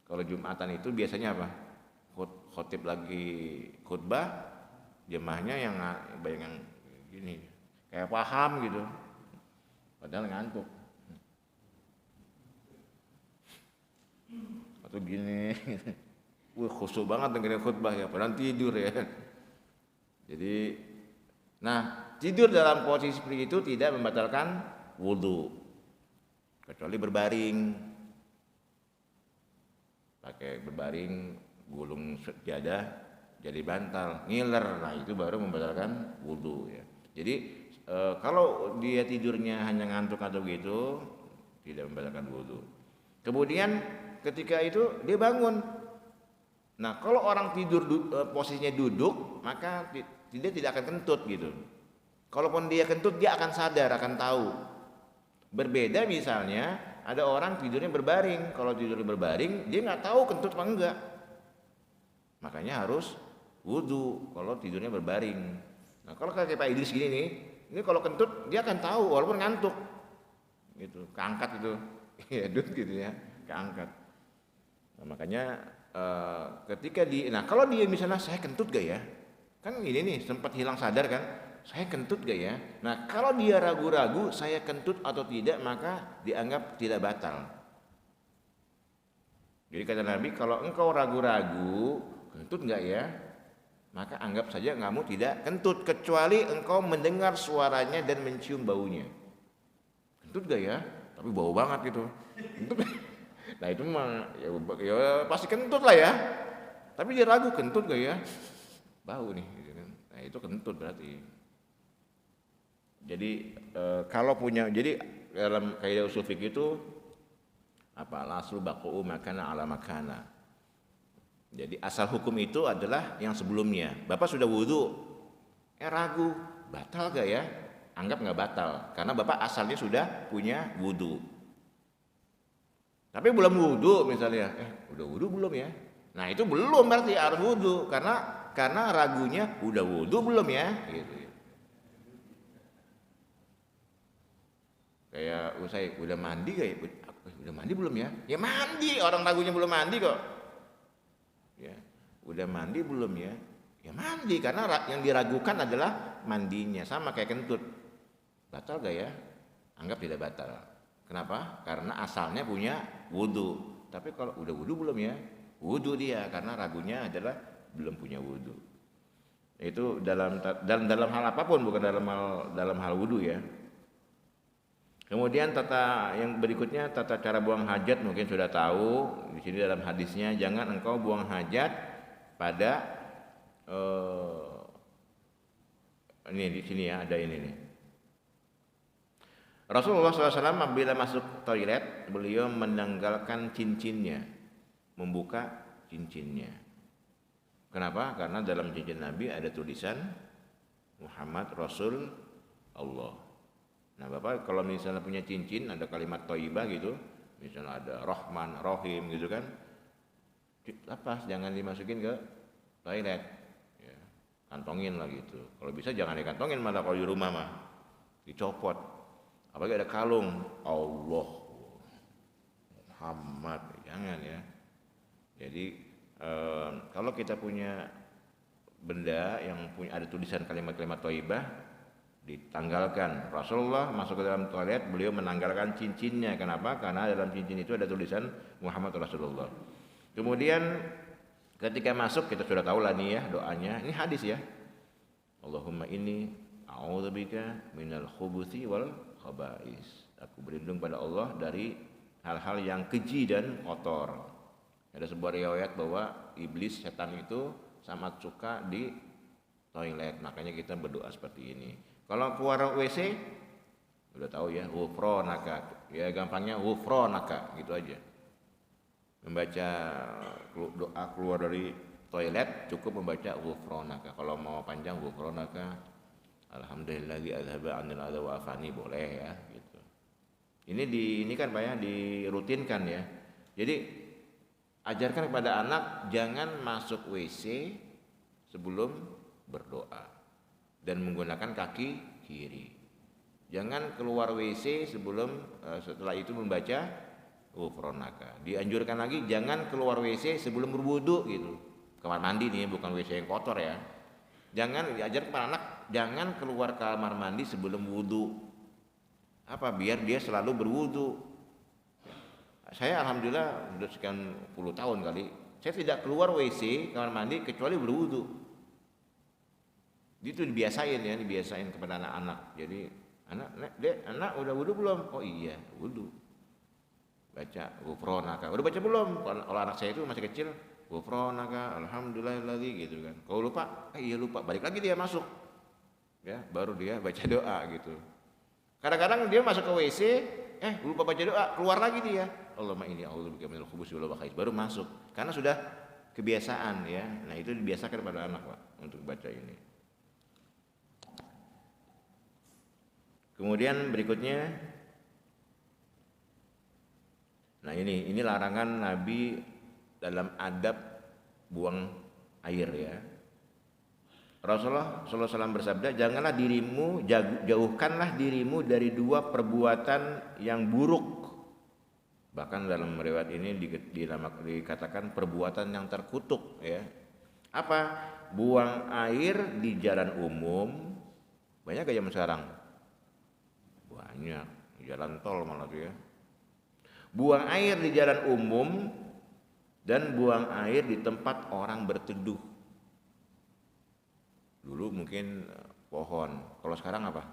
Kalau Jumatan itu biasanya apa? Khotib lagi khutbah, jemaahnya yang gini, kayak paham gitu, padahal ngantuk. Atau gini, khusyuk banget dengerin khutbah ya, padahal tidur ya. Jadi, nah tidur dalam posisi seperti itu tidak membatalkan wudu. kecuali berbaring. Pakai berbaring, gulung sejadah jadi bantal, ngiler, nah itu baru membatalkan wudu ya. Jadi kalau dia tidurnya hanya ngantuk atau gitu, tidak membatalkan wudu. Kemudian ketika itu dia bangun. Nah kalau orang tidur posisinya duduk, maka dia tidak akan kentut gitu. Kalaupun dia kentut, dia akan sadar, akan tahu. Berbeda misalnya ada orang tidurnya berbaring. Kalau tidurnya berbaring, dia nggak tahu kentut apa enggak. Makanya harus wudu kalau tidurnya berbaring. Nah kalau kayak Pak Idris gini nih, ini kalau kentut dia akan tahu walaupun ngantuk. Gitu, keangkat itu, ya dud gitu ya, keangkat. Nah, makanya ketika nah kalau dia misalnya saya kentut gak ya, kan ini nih sempat hilang sadar kan, saya kentut gak ya. Nah kalau dia ragu-ragu saya kentut atau tidak, maka dianggap tidak batal. Jadi kata Nabi, kalau engkau ragu-ragu kentut gak ya, maka anggap saja kamu tidak kentut, kecuali engkau mendengar suaranya dan mencium baunya. Kentut gak ya? Tapi bau banget gitu. Kentut. Nah itu mah ya pasti kentut lah ya. Tapi dia ragu, kentut gak ya? Bau nih. Nah itu kentut berarti. Jadi kalau punya, jadi dalam kaidah usul fikih itu apa? Al-aslu baqa'u makana ala makana. Jadi asal hukum itu adalah yang sebelumnya. Bapak sudah wudu, ragu, batal gak ya? Anggap nggak batal, karena bapak asalnya sudah punya wudu. Tapi belum wudu misalnya, udah wudu belum ya? Nah itu belum berarti harus wudu, karena ragunya udah wudu belum ya? Gitu. Kayak usai udah mandi gak ya? Udah mandi belum ya? Ya mandi, orang ragunya belum mandi kok. Ya, udah mandi belum ya? Ya mandi, karena yang diragukan adalah mandinya, sama kayak kentut. Batal gak ya? Anggap tidak batal. Kenapa? Karena asalnya punya wudu. Tapi kalau udah wudu belum ya? Wudu dia, karena ragunya adalah belum punya wudu. Itu dalam hal apapun, bukan dalam hal wudu ya. Kemudian yang berikutnya tata cara buang hajat, mungkin sudah tahu. Di sini dalam hadisnya, jangan engkau buang hajat pada ini di sini ya, ada ini nih. Rasulullah SAW apabila masuk toilet, beliau menanggalkan cincinnya, membuka cincinnya. Kenapa? Karena dalam cincin Nabi ada tulisan Muhammad Rasul Allah. Nah Bapak kalau misalnya punya cincin, ada kalimat thayyibah gitu, misalnya ada Rahman, Rahim gitu kan, lepas, jangan dimasukin ke toilet, ya, kantongin lah gitu. Kalau bisa jangan dikantongin, malah kalau di rumah mah dicopot. Apalagi ada kalung Allah Muhammad, jangan ya. Jadi kalau kita punya benda yang punya ada tulisan kalimat-kalimat thayyibah, ditanggalkan. Rasulullah masuk ke dalam toilet, beliau menanggalkan cincinnya. Kenapa? Karena dalam cincin itu ada tulisan Muhammad Rasulullah. Kemudian ketika masuk, kita sudah tahu lah nih ya doanya. Ini hadis ya. Allahumma inni a'udzubika minal khubuthi wal khaba'is. Aku berlindung pada Allah dari hal-hal yang keji dan kotor. Ada sebuah riwayat bahwa iblis, setan itu sangat suka di toilet. Makanya kita berdoa seperti ini. Kalau keluar WC, udah tahu ya, ghufranaka. Ya gampangnya ghufranaka, gitu aja. Membaca doa keluar dari toilet cukup membaca ghufranaka. Kalau mau panjang ghufranaka alhamdulillahi azhaba 'anil adha wa afani, boleh ya gitu. Ini kan Pak ya, dirutinkan ya. Jadi ajarkan kepada anak jangan masuk WC sebelum berdoa dan menggunakan kaki kiri. Jangan keluar WC sebelum setelah itu membaca ghufranaka. Dianjurkan lagi jangan keluar WC sebelum berwudu gitu. Kamar mandi nih, bukan WC yang kotor ya. Jangan diajar kepada anak, jangan keluar kamar mandi sebelum wudu. Apa? Biar dia selalu berwudu. Saya alhamdulillah sudah sekian puluh tahun kali, saya tidak keluar WC kamar mandi kecuali berwudu. Itu dibiasain kepada anak-anak. Jadi anak udah wudu belum? Oh iya, wudu. baca ghufronaka. Udah baca belum? Kalau anak saya itu masih kecil, ghufronaka, alhamdulillahilladzi gitu kan. Kalau lupa, iya lupa, balik lagi dia masuk. Ya, baru dia baca doa gitu. Kadang-kadang dia masuk ke WC, lupa baca doa, keluar lagi dia. Allahumma inni a'udzubika minal khubuthi wal khaba'ith, baru masuk. Karena sudah kebiasaan ya. Nah, itu dibiasakan pada anak, Pak, untuk baca ini. Kemudian berikutnya, nah ini larangan Nabi dalam adab buang air ya. Rasulullah SAW bersabda, janganlah dirimu, jauhkanlah dirimu dari dua perbuatan yang buruk. Bahkan dalam riwayat ini dikatakan perbuatan yang terkutuk ya. Apa? Buang air di jalan umum. Banyak gak zaman sekarang? Banyak, jalan tol malah tuh ya. Buang air di jalan umum dan buang air di tempat orang berteduh. Dulu mungkin pohon, kalau sekarang apa?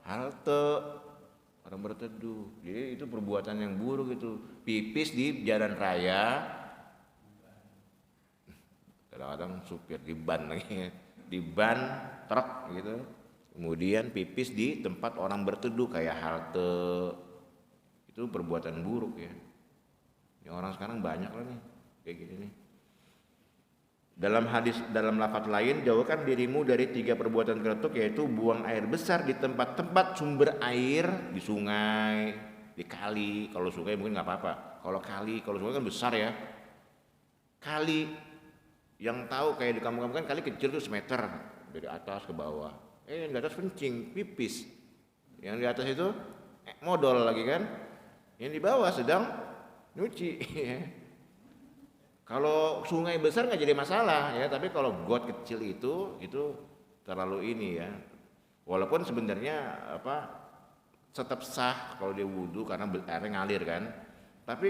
Halte, orang berteduh. Jadi itu perbuatan yang buruk itu. Pipis di jalan raya, kadang-kadang supir di ban lagi, di ban truk gitu. Kemudian pipis di tempat orang berteduh kayak halte. Itu perbuatan buruk ya. Ya orang sekarang banyak lah nih kayak gini nih. Dalam hadis, dalam lafaz lain, jauhkan dirimu dari 3 perbuatan terkutuk, yaitu buang air besar di tempat-tempat sumber air, di sungai, di kali. Kalau sungai mungkin nggak apa-apa. Kalau kali, kalau sungai kan besar ya. Kali yang tahu kayak di kampung-kampung kan kali kecil tuh semeter dari atas ke bawah. Yang di atas kencing, pipis. Yang di atas itu modal lagi kan. Yang di bawah sedang nyuci. Kalau sungai besar nggak jadi masalah ya, tapi kalau got kecil itu terlalu ini ya. Walaupun sebenarnya tetap sah kalau dia wudhu karena airnya ngalir kan. Tapi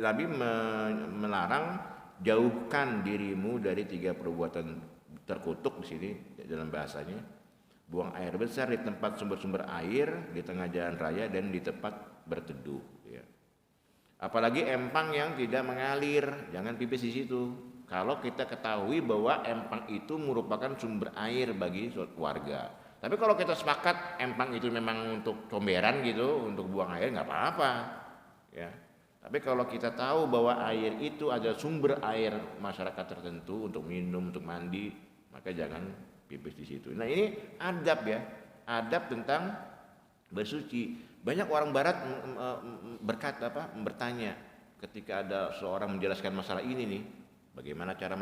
Nabi melarang jauhkan dirimu dari 3 perbuatan terkutuk di sini dalam bahasanya. Buang air besar di tempat sumber-sumber air, di tengah jalan raya dan di tempat berteduh. Ya. Apalagi empang yang tidak mengalir, jangan pipis di situ. Kalau kita ketahui bahwa empang itu merupakan sumber air bagi warga. Tapi kalau kita sepakat empang itu memang untuk comberan gitu, untuk buang air nggak apa-apa. Ya. Tapi kalau kita tahu bahwa air itu adalah sumber air masyarakat tertentu untuk minum, untuk mandi, maka jangan pipis di situ. Nah ini adab ya, adab tentang bersuci. Banyak orang barat bertanya ketika ada seorang menjelaskan masalah ini nih, bagaimana cara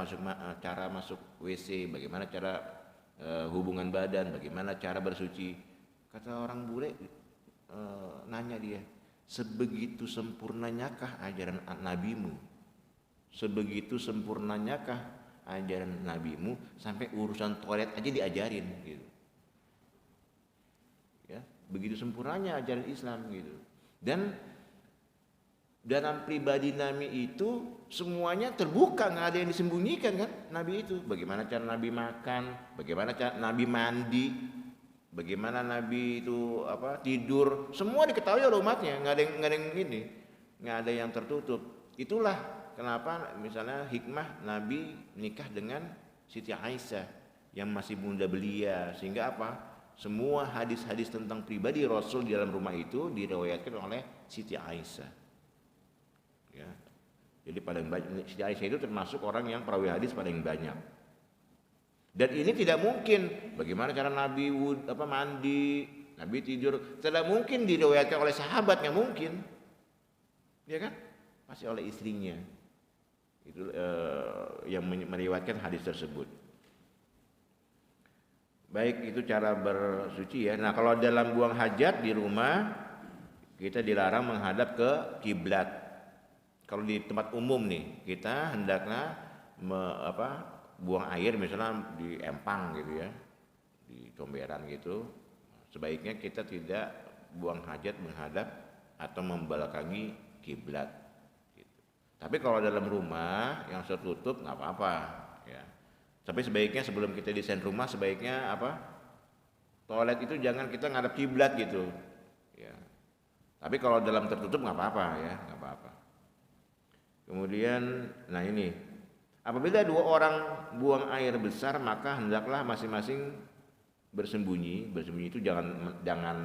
masuk WC, bagaimana cara hubungan badan, bagaimana cara bersuci. Kata orang bule, nanya dia, sebegitu sempurnanyakah ajaran nabimu? Sebegitu sempurnanyakah ajaran nabimu sampai urusan toilet aja diajarin gitu. Begitu sempurnanya ajaran Islam gitu. Dan dalam pribadi Nabi itu semuanya terbuka, nggak ada yang disembunyikan kan Nabi itu. Bagaimana cara Nabi makan, bagaimana cara Nabi mandi, bagaimana Nabi itu tidur, semua diketahui oleh umatnya, nggak ada yang ini, nggak ada yang tertutup. Itulah kenapa misalnya hikmah Nabi nikah dengan Siti Aisyah yang masih bunda belia, sehingga semua hadis-hadis tentang pribadi Rasul di dalam rumah itu diriwayatkan oleh Siti Aisyah. Ya. Jadi paling banyak Siti Aisyah itu termasuk orang yang perawi hadis paling banyak. Dan ini tidak mungkin. Bagaimana cara Nabi mandi, Nabi tidur, tidak mungkin diriwayatkan oleh sahabat, nggak mungkin. Ya kan? Pasti oleh istrinya. Itu yang meriwayatkan hadis tersebut. Baik, itu cara bersuci ya. Nah, kalau dalam buang hajat di rumah kita dilarang menghadap ke kiblat. Kalau di tempat umum nih, kita hendaknya buang air misalnya di empang gitu ya, di comberan gitu. Sebaiknya kita tidak buang hajat menghadap atau membelakangi kiblat. Gitu. Tapi kalau dalam rumah yang tertutup nggak apa-apa. Ya. Tapi sebaiknya sebelum kita desain rumah sebaiknya toilet itu jangan kita ngadap kiblat gitu. ya. Tapi kalau dalam tertutup nggak apa-apa ya, nggak apa-apa. Kemudian, nah ini, apabila dua orang buang air besar maka hendaklah masing-masing bersembunyi. Bersembunyi itu jangan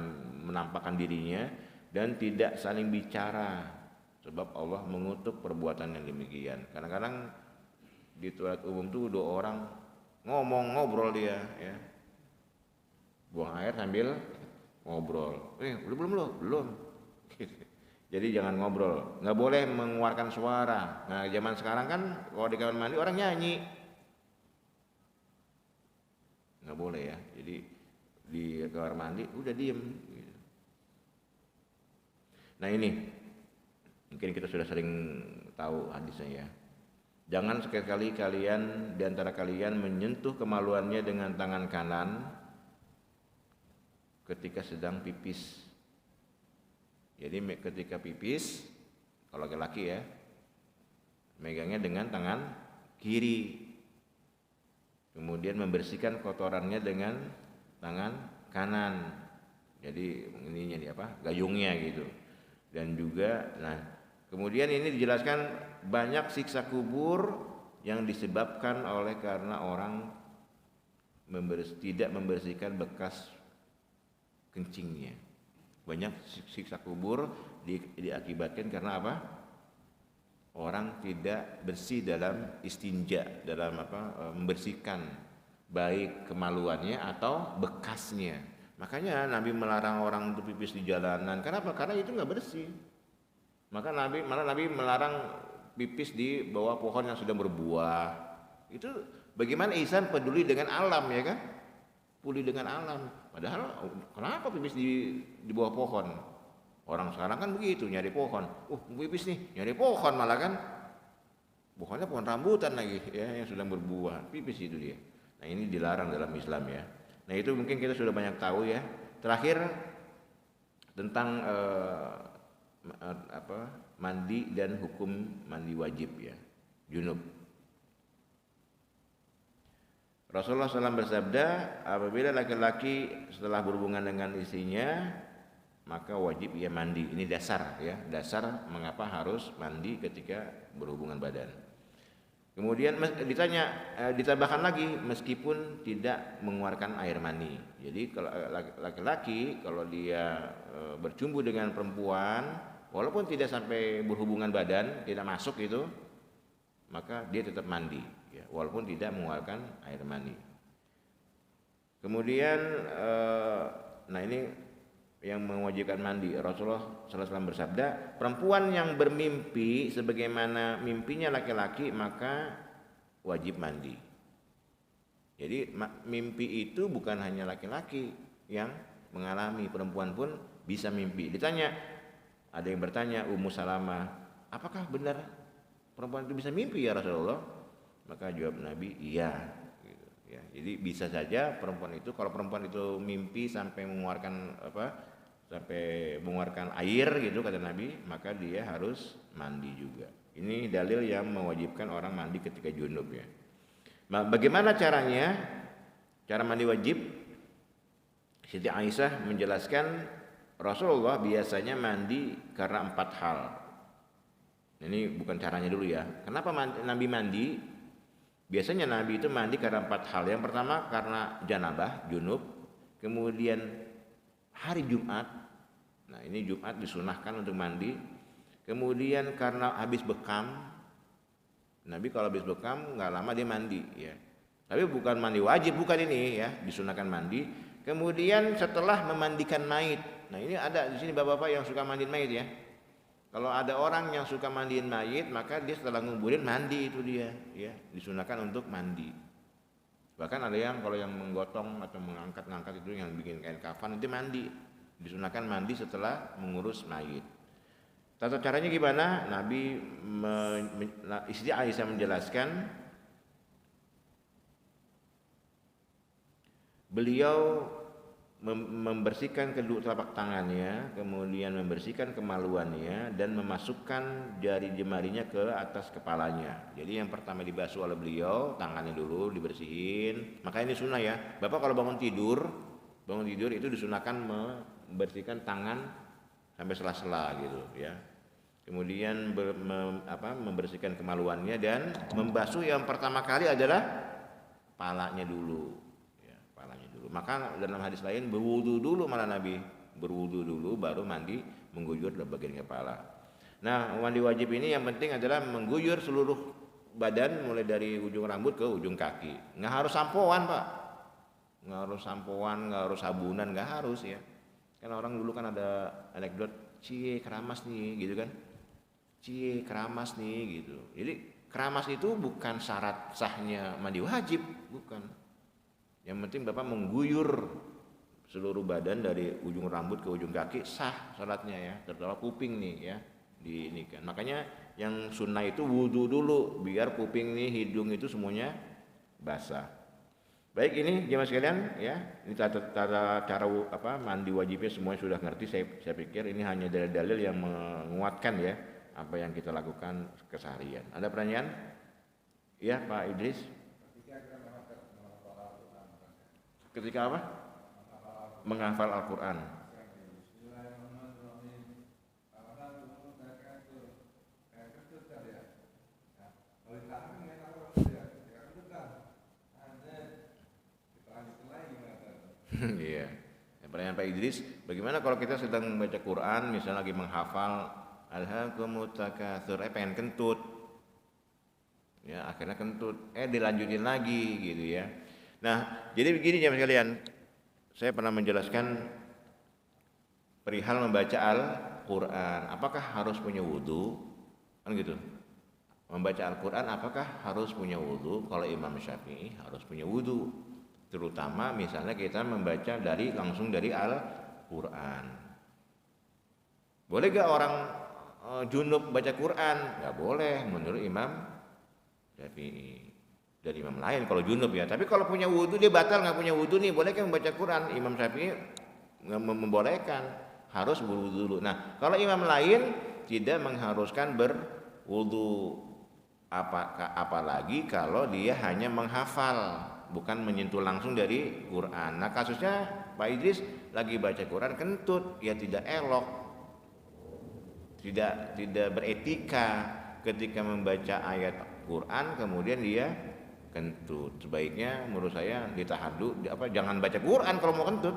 menampakkan dirinya dan tidak saling bicara, sebab Allah mengutuk perbuatan yang demikian. Kadang-kadang di toilet umum tuh dua orang ngobrol dia, ya, buang air sambil ngobrol. Belum belum. Jadi jangan ngobrol, nggak boleh mengeluarkan suara. Nah zaman sekarang kan kalau di kamar mandi orang nyanyi, nggak boleh ya. Jadi di kamar mandi udah diem. Nah ini mungkin kita sudah sering tahu hadisnya ya. Jangan sekali-kali kalian di antara kalian menyentuh kemaluannya dengan tangan kanan ketika sedang pipis. Jadi ketika pipis, kalau laki-laki ya, megangnya dengan tangan kiri. Kemudian membersihkan kotorannya dengan tangan kanan. Jadi ininya di apa? Gayungnya gitu. Dan juga, nah, kemudian ini dijelaskan banyak siksa kubur yang disebabkan oleh karena orang tidak membersihkan bekas kencingnya. Banyak siksa kubur diakibatkan karena apa? Orang tidak bersih dalam istinja, dalam apa? Membersihkan baik kemaluannya atau bekasnya. Makanya Nabi melarang orang untuk pipis di jalanan. Kenapa? Karena itu nggak bersih. Maka Nabi melarang pipis di bawah pohon yang sudah berbuah. Itu bagaimana Ihsan peduli dengan alam ya kan? Peduli dengan alam. Padahal kenapa pipis di bawah pohon? Orang sekarang kan begitu, nyari pohon. Pipis nih, nyari pohon malah kan. Pohonnya pohon rambutan lagi ya yang sedang berbuah. Pipis itu dia. Nah, ini dilarang dalam Islam ya. Nah, itu mungkin kita sudah banyak tahu ya. Terakhir tentang mandi dan hukum mandi wajib ya. Junub. Rasulullah SAW bersabda, apabila laki-laki setelah berhubungan dengan istrinya, maka wajib ia mandi. Ini dasar ya, dasar mengapa harus mandi ketika berhubungan badan. Kemudian ditambahkan lagi meskipun tidak mengeluarkan air mani. Jadi kalau laki-laki kalau dia bercumbu dengan perempuan, walaupun tidak sampai berhubungan badan, tidak masuk itu, maka dia tetap mandi. Ya, walaupun tidak mengeluarkan air mani. Kemudian, nah ini yang mewajibkan mandi. Rasulullah SAW bersabda, perempuan yang bermimpi sebagaimana mimpinya laki-laki maka wajib mandi. Jadi mimpi itu bukan hanya laki-laki yang mengalami, perempuan pun bisa mimpi. Ditanya, ada yang bertanya, Ummu Salamah, apakah benar perempuan itu bisa mimpi ya Rasulullah? Maka jawab Nabi, iya. Gitu, ya. Jadi bisa saja perempuan itu, kalau perempuan itu mimpi sampai mengeluarkan air gitu kata Nabi, maka dia harus mandi juga. Ini dalil yang mewajibkan orang mandi ketika junub ya. Nah, bagaimana caranya? Cara mandi wajib? Siti Aisyah menjelaskan Rasulullah biasanya mandi karena 4 hal. Ini bukan caranya dulu ya. Kenapa Nabi mandi? Biasanya Nabi itu mandi karena 4 hal. Yang pertama karena janabah, junub. Kemudian hari Jumat. Nah ini Jumat disunahkan untuk mandi. Kemudian karena habis bekam. Nabi kalau habis bekam nggak lama dia mandi ya. Tapi bukan mandi wajib, bukan ini ya. Disunahkan mandi. Kemudian setelah memandikan mayit. Nah ini ada di sini bapak-bapak yang suka mandiin mayit ya. Kalau ada orang yang suka mandiin mayit, maka dia setelah nguburin mandi itu dia, ya, disunahkan untuk mandi. Bahkan ada yang kalau yang menggotong atau mengangkat itu yang bikin kain kafan itu mandi, disunahkan mandi setelah mengurus mayit. Tata caranya gimana? Nabi istri Aisyah menjelaskan, beliau membersihkan kedua telapak tangannya, kemudian membersihkan kemaluannya dan memasukkan jari jemarinya ke atas kepalanya. Jadi yang pertama dibasuh oleh beliau, tangannya dulu dibersihin. Maka ini sunnah ya. Bapak kalau bangun tidur itu disunahkan membersihkan tangan sampai sela-sela gitu ya. Kemudian membersihkan kemaluannya dan membasuh yang pertama kali adalah palanya dulu. Ya, palanya dulu. Maka dalam hadis lain berwudu dulu malah Nabi, berwudu dulu baru mandi mengguyur bagian kepala. Nah, mandi wajib ini yang penting adalah mengguyur seluruh badan mulai dari ujung rambut ke ujung kaki. Nggak harus sampoan Pak, nggak harus sampoan, nggak harus sabunan, nggak harus ya. Kan orang dulu kan ada anekdot, cie keramas nih gitu kan. Cie keramas nih gitu. Jadi keramas itu bukan syarat sahnya mandi wajib, bukan. Yang penting Bapak mengguyur seluruh badan dari ujung rambut ke ujung kaki sah salatnya ya, terutama kuping nih ya. Di ini kan. Makanya yang sunnah itu wudu dulu biar kuping nih, hidung itu semuanya basah. Baik, ini jemaah sekalian ya, ini cara mandi wajibnya semuanya sudah ngerti. Saya pikir ini hanya dalil-dalil yang menguatkan ya apa yang kita lakukan keseharian. Ada pertanyaan? Ya, Pak Idris. Ketika apa? Menghafal Al-Qur'an. Iya. Pertanyaan Pak Idris, bagaimana kalau kita sedang membaca Quran, misalnya lagi menghafal Alhaakumut Takatsur, pengen kentut, ya akhirnya kentut, dilanjutin lagi gitu ya. Nah, jadi begini jemaah sekalian, saya pernah menjelaskan perihal membaca Al-Quran, apakah harus punya wudu, kan gitu. Membaca Al-Quran apakah harus punya wudu? Kalau Imam Syafi'i harus punya wudu. Terutama misalnya kita membaca langsung dari Al-Quran. Boleh gak orang junub baca Quran? Gak boleh menurut Imam Syafi'i. Dari imam lain kalau junub ya. Tapi kalau punya wudu dia batal, gak punya wudu nih, boleh kan membaca Quran? Imam Syafi'i membolehkan, harus berwudu dulu. Nah, kalau imam lain tidak mengharuskan berwudu, apalagi kalau dia hanya menghafal, bukan menyentuh langsung dari Quran. Nah, kasusnya Pak Idris lagi baca Quran kentut, ya tidak elok, tidak beretika ketika membaca ayat Quran kemudian dia kentut. Sebaiknya menurut saya ditahan dulu, jangan baca Quran kalau mau kentut.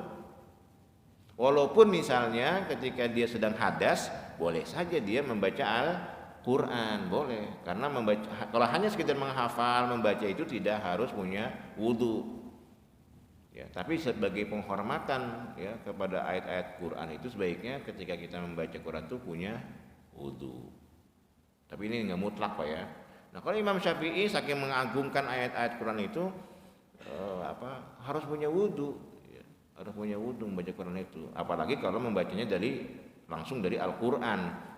Walaupun misalnya ketika dia sedang hadas, boleh saja dia membaca Al-Quran, boleh. Karena kalau hanya sekedar menghafal, membaca itu tidak harus punya wudu. Ya, tapi sebagai penghormatan ya kepada ayat-ayat Quran itu sebaiknya ketika kita membaca Quran itu punya wudu. Tapi ini nggak mutlak Pak ya. Nah, kalau Imam Syafi'i saking mengagungkan ayat-ayat Quran itu harus punya wudu, ya, harus punya wudu membaca Quran itu. Apalagi kalau membacanya langsung dari Al-Quran.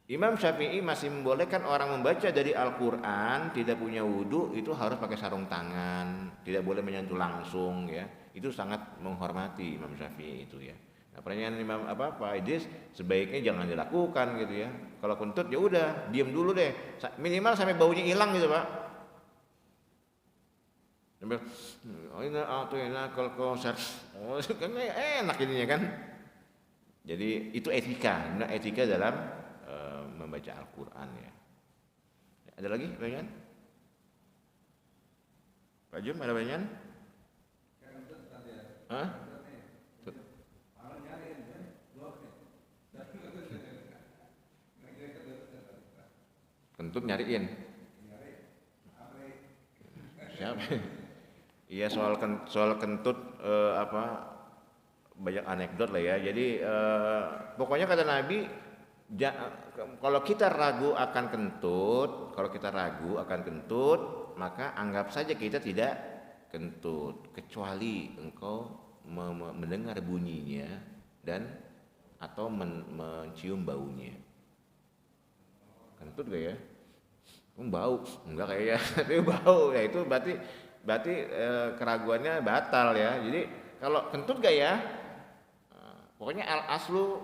Imam Syafi'i masih membolehkan orang membaca dari Al-Quran tidak punya wudu, itu harus pakai sarung tangan, tidak boleh menyentuh langsung ya. Itu sangat menghormati Imam Syafi'i itu ya. Nah, pertanyaan Imam Pak Idris, sebaiknya jangan dilakukan gitu ya. Kalau kentut ya udah, diam dulu deh. Minimal sampai baunya hilang gitu Pak. Sampai kan enak ininya kan. Jadi itu etika dalam membaca Al-Quran ya. Ada lagi pertanyaan? Pak Jum, ada pertanyaan? Hah? Kentut nyariin. Siapa? Iya, soal kentut banyak anekdot lah ya. Jadi pokoknya kata Nabi, kalau kita ragu akan kentut, maka anggap saja kita tidak kentut, kecuali engkau mendengar bunyinya atau mencium baunya. Kentut gak ya? Bau, enggak kayaknya, tapi bau ya, itu berarti keraguannya batal ya. Jadi kalau kentut gak ya? Pokoknya al-aslu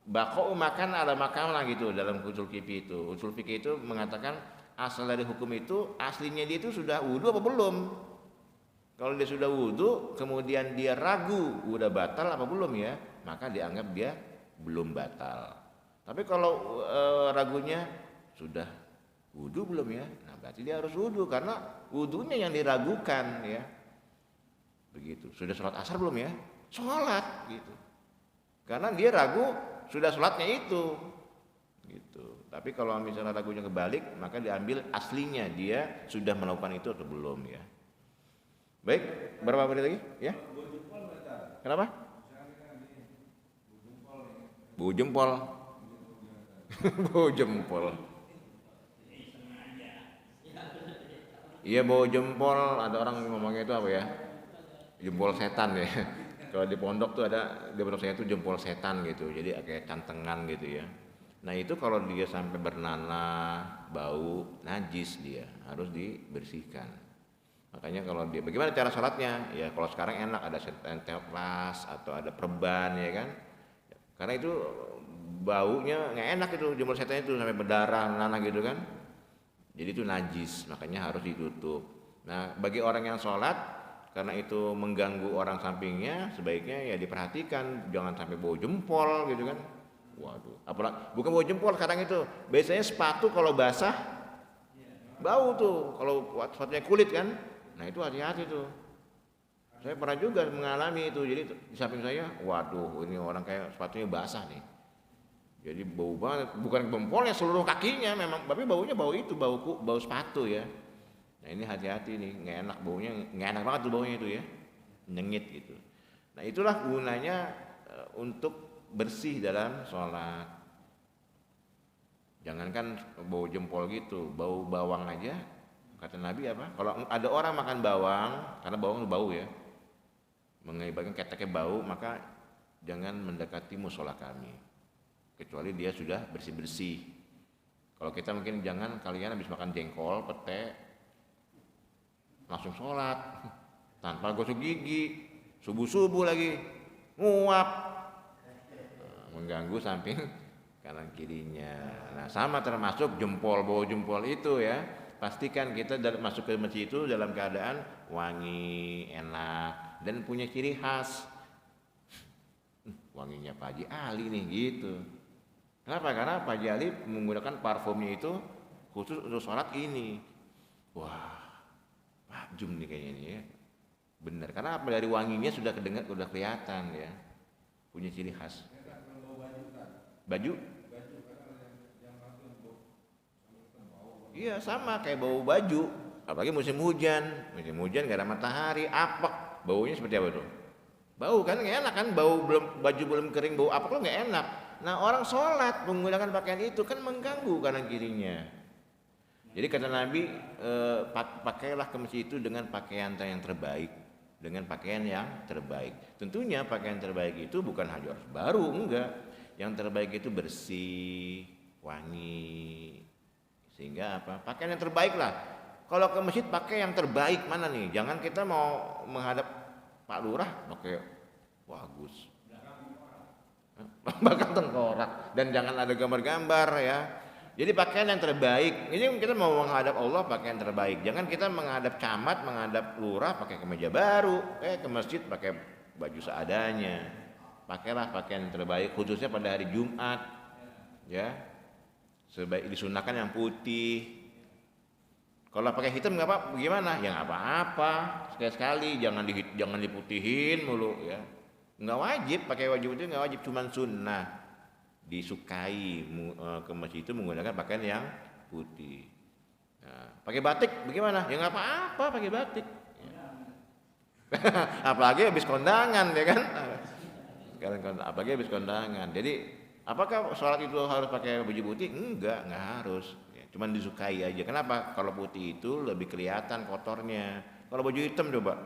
Baqa'u makan ala makan lah gitu dalam usul fikih itu. Usul fikih itu mengatakan asal dari hukum itu aslinya dia itu sudah wudu apa belum. Kalau dia sudah wudu kemudian dia ragu udah batal apa belum ya, maka dianggap dia belum batal. Tapi kalau ragunya sudah wudu belum ya, nah berarti dia harus wudu karena wudunya yang diragukan ya. Begitu. Sudah sholat asar belum ya? Sholat gitu. Karena dia ragu sudah sholatnya itu. Gitu. Tapi kalau misalnya ragunya kebalik, maka diambil aslinya dia sudah melakukan itu atau belum ya. Baik, berapa menit lagi? Ya. Kenapa? Bau jempol. Bau jempol. Iya bau jempol. Ada orang ngomongnya itu apa ya? Jempol setan ya. Kalau di pondok tuh ada di pondok saya itu jempol setan gitu. Jadi kayak cantengan gitu ya. Nah itu kalau dia sampai bernanah, bau, najis dia harus dibersihkan. Makanya kalau dia bagaimana cara sholatnya? Ya kalau sekarang enak ada senteplas atau ada perban ya kan. Karena itu baunya nggak enak itu jempol setan itu sampai berdarah, nanah gitu kan. Jadi itu najis, makanya harus ditutup. Nah bagi orang yang sholat karena itu mengganggu orang sampingnya, sebaiknya ya diperhatikan jangan sampai bau jempol gitu kan. Waduh, apalagi bukan bau jempol sekarang itu. Biasanya sepatu kalau basah bau tuh kalau sepatunya kulit kan. Nah itu hati-hati tuh. Saya pernah juga mengalami itu. Jadi di samping saya, waduh ini orang kayak sepatunya basah nih. Jadi bau banget, bukan jempolnya seluruh kakinya memang, tapi baunya bau itu, bau sepatu ya. Nah ini hati-hati nih, nggak enak baunya, nggak enak banget tuh baunya itu ya, nyengit gitu. Nah itulah gunanya untuk bersih dalam sholat. Jangankan bau jempol gitu, bau bawang aja. Kata Nabi apa? Kalau ada orang makan bawang, karena bawang itu bau ya, mengakibatkan keteknya bau, maka jangan mendekati musola kami, kecuali dia sudah bersih-bersih. Kalau kita mungkin jangan kalian habis makan jengkol, pete, langsung sholat, tanpa gosok gigi, subuh-subuh lagi, nguap, mengganggu samping kanan kirinya. Nah sama termasuk jempol, bau jempol itu ya. Pastikan kita masuk ke masjid itu dalam keadaan wangi, enak, dan punya ciri khas. Wanginya Pak Haji Ali nih gitu. Kenapa? Karena Pak Haji Ali menggunakan parfumnya itu khusus untuk sholat ini. Wah, makjum nih kayaknya ini ya. Benar, karena apa? Dari wanginya sudah kedengar, sudah kelihatan ya. Punya ciri khas. Baju? Iya sama kayak bau baju, apalagi musim hujan gak ada matahari, apek, baunya seperti apa tuh? Bau kan nggak enak kan, baju belum kering bau apek lo nggak enak. Nah orang sholat menggunakan pakaian itu kan mengganggu kanan kirinya. Jadi kata Nabi, pakailah ke masjid itu dengan pakaian yang terbaik, dengan pakaian yang terbaik. Tentunya pakaian terbaik itu bukan hanya harus baru, enggak. Yang terbaik itu bersih, wangi. Sehingga apa? Pakaian yang terbaik lah. Kalau ke masjid pakai yang terbaik mana nih? Jangan kita mau menghadap Pak Lurah pakai bagus. Bakal tengkorak dan jangan ada gambar-gambar ya. Jadi pakaian yang terbaik. Ini kita mau menghadap Allah pakai yang terbaik. Jangan kita menghadap camat, menghadap lurah pakai kemeja baru. Ke masjid pakai baju seadanya. Pakailah pakaian yang terbaik khususnya pada hari Jumat. Ya. Sebaik disunahkan yang putih. Kalau pakai hitam nggak apa, gimana? Ya nggak apa-apa. Sekali-sekali jangan diputihin mulu ya. Nggak wajib pakai wajib itu, nggak wajib, cuman sunnah. Disukai ke masjid itu menggunakan pakaian yang putih. Nah, pakai batik bagaimana? Ya nggak apa-apa pakai batik. Ya. Apalagi habis kondangan ya kan? Apalagi habis kondangan. Jadi apakah sholat itu harus pakai baju putih? Enggak harus. Ya, cuman disukai aja. Kenapa? Kalau putih itu lebih kelihatan kotornya. Kalau baju hitam coba,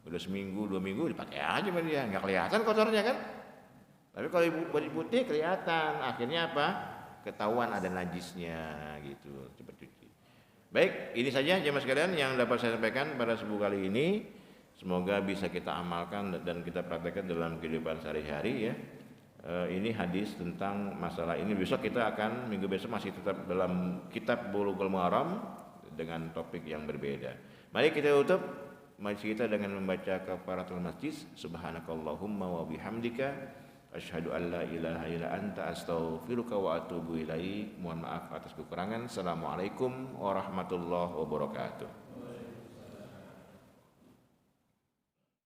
udah seminggu, 2 minggu dipakai aja sama dia, nggak kelihatan kotornya kan? Tapi kalau baju putih kelihatan. Akhirnya apa? Ketahuan ada najisnya gitu. Coba cuci. Baik, ini saja jemaah sekalian yang dapat saya sampaikan pada subuh kali ini. Semoga bisa kita amalkan dan kita praktekkan dalam kehidupan sehari-hari ya. Ini hadis tentang masalah ini. Besok kita akan, minggu besok masih tetap dalam kitab Bulughul Maram dengan topik yang berbeda. Mari kita tutup majlis kita dengan membaca kafaratul majlis. Subhanakallahumma wa bihamdika Asyhadu an la ilaha illa anta astaghfiruka wa atubu ilaik. Mohon maaf atas kekurangan. Assalamualaikum warahmatullahi wabarakatuh.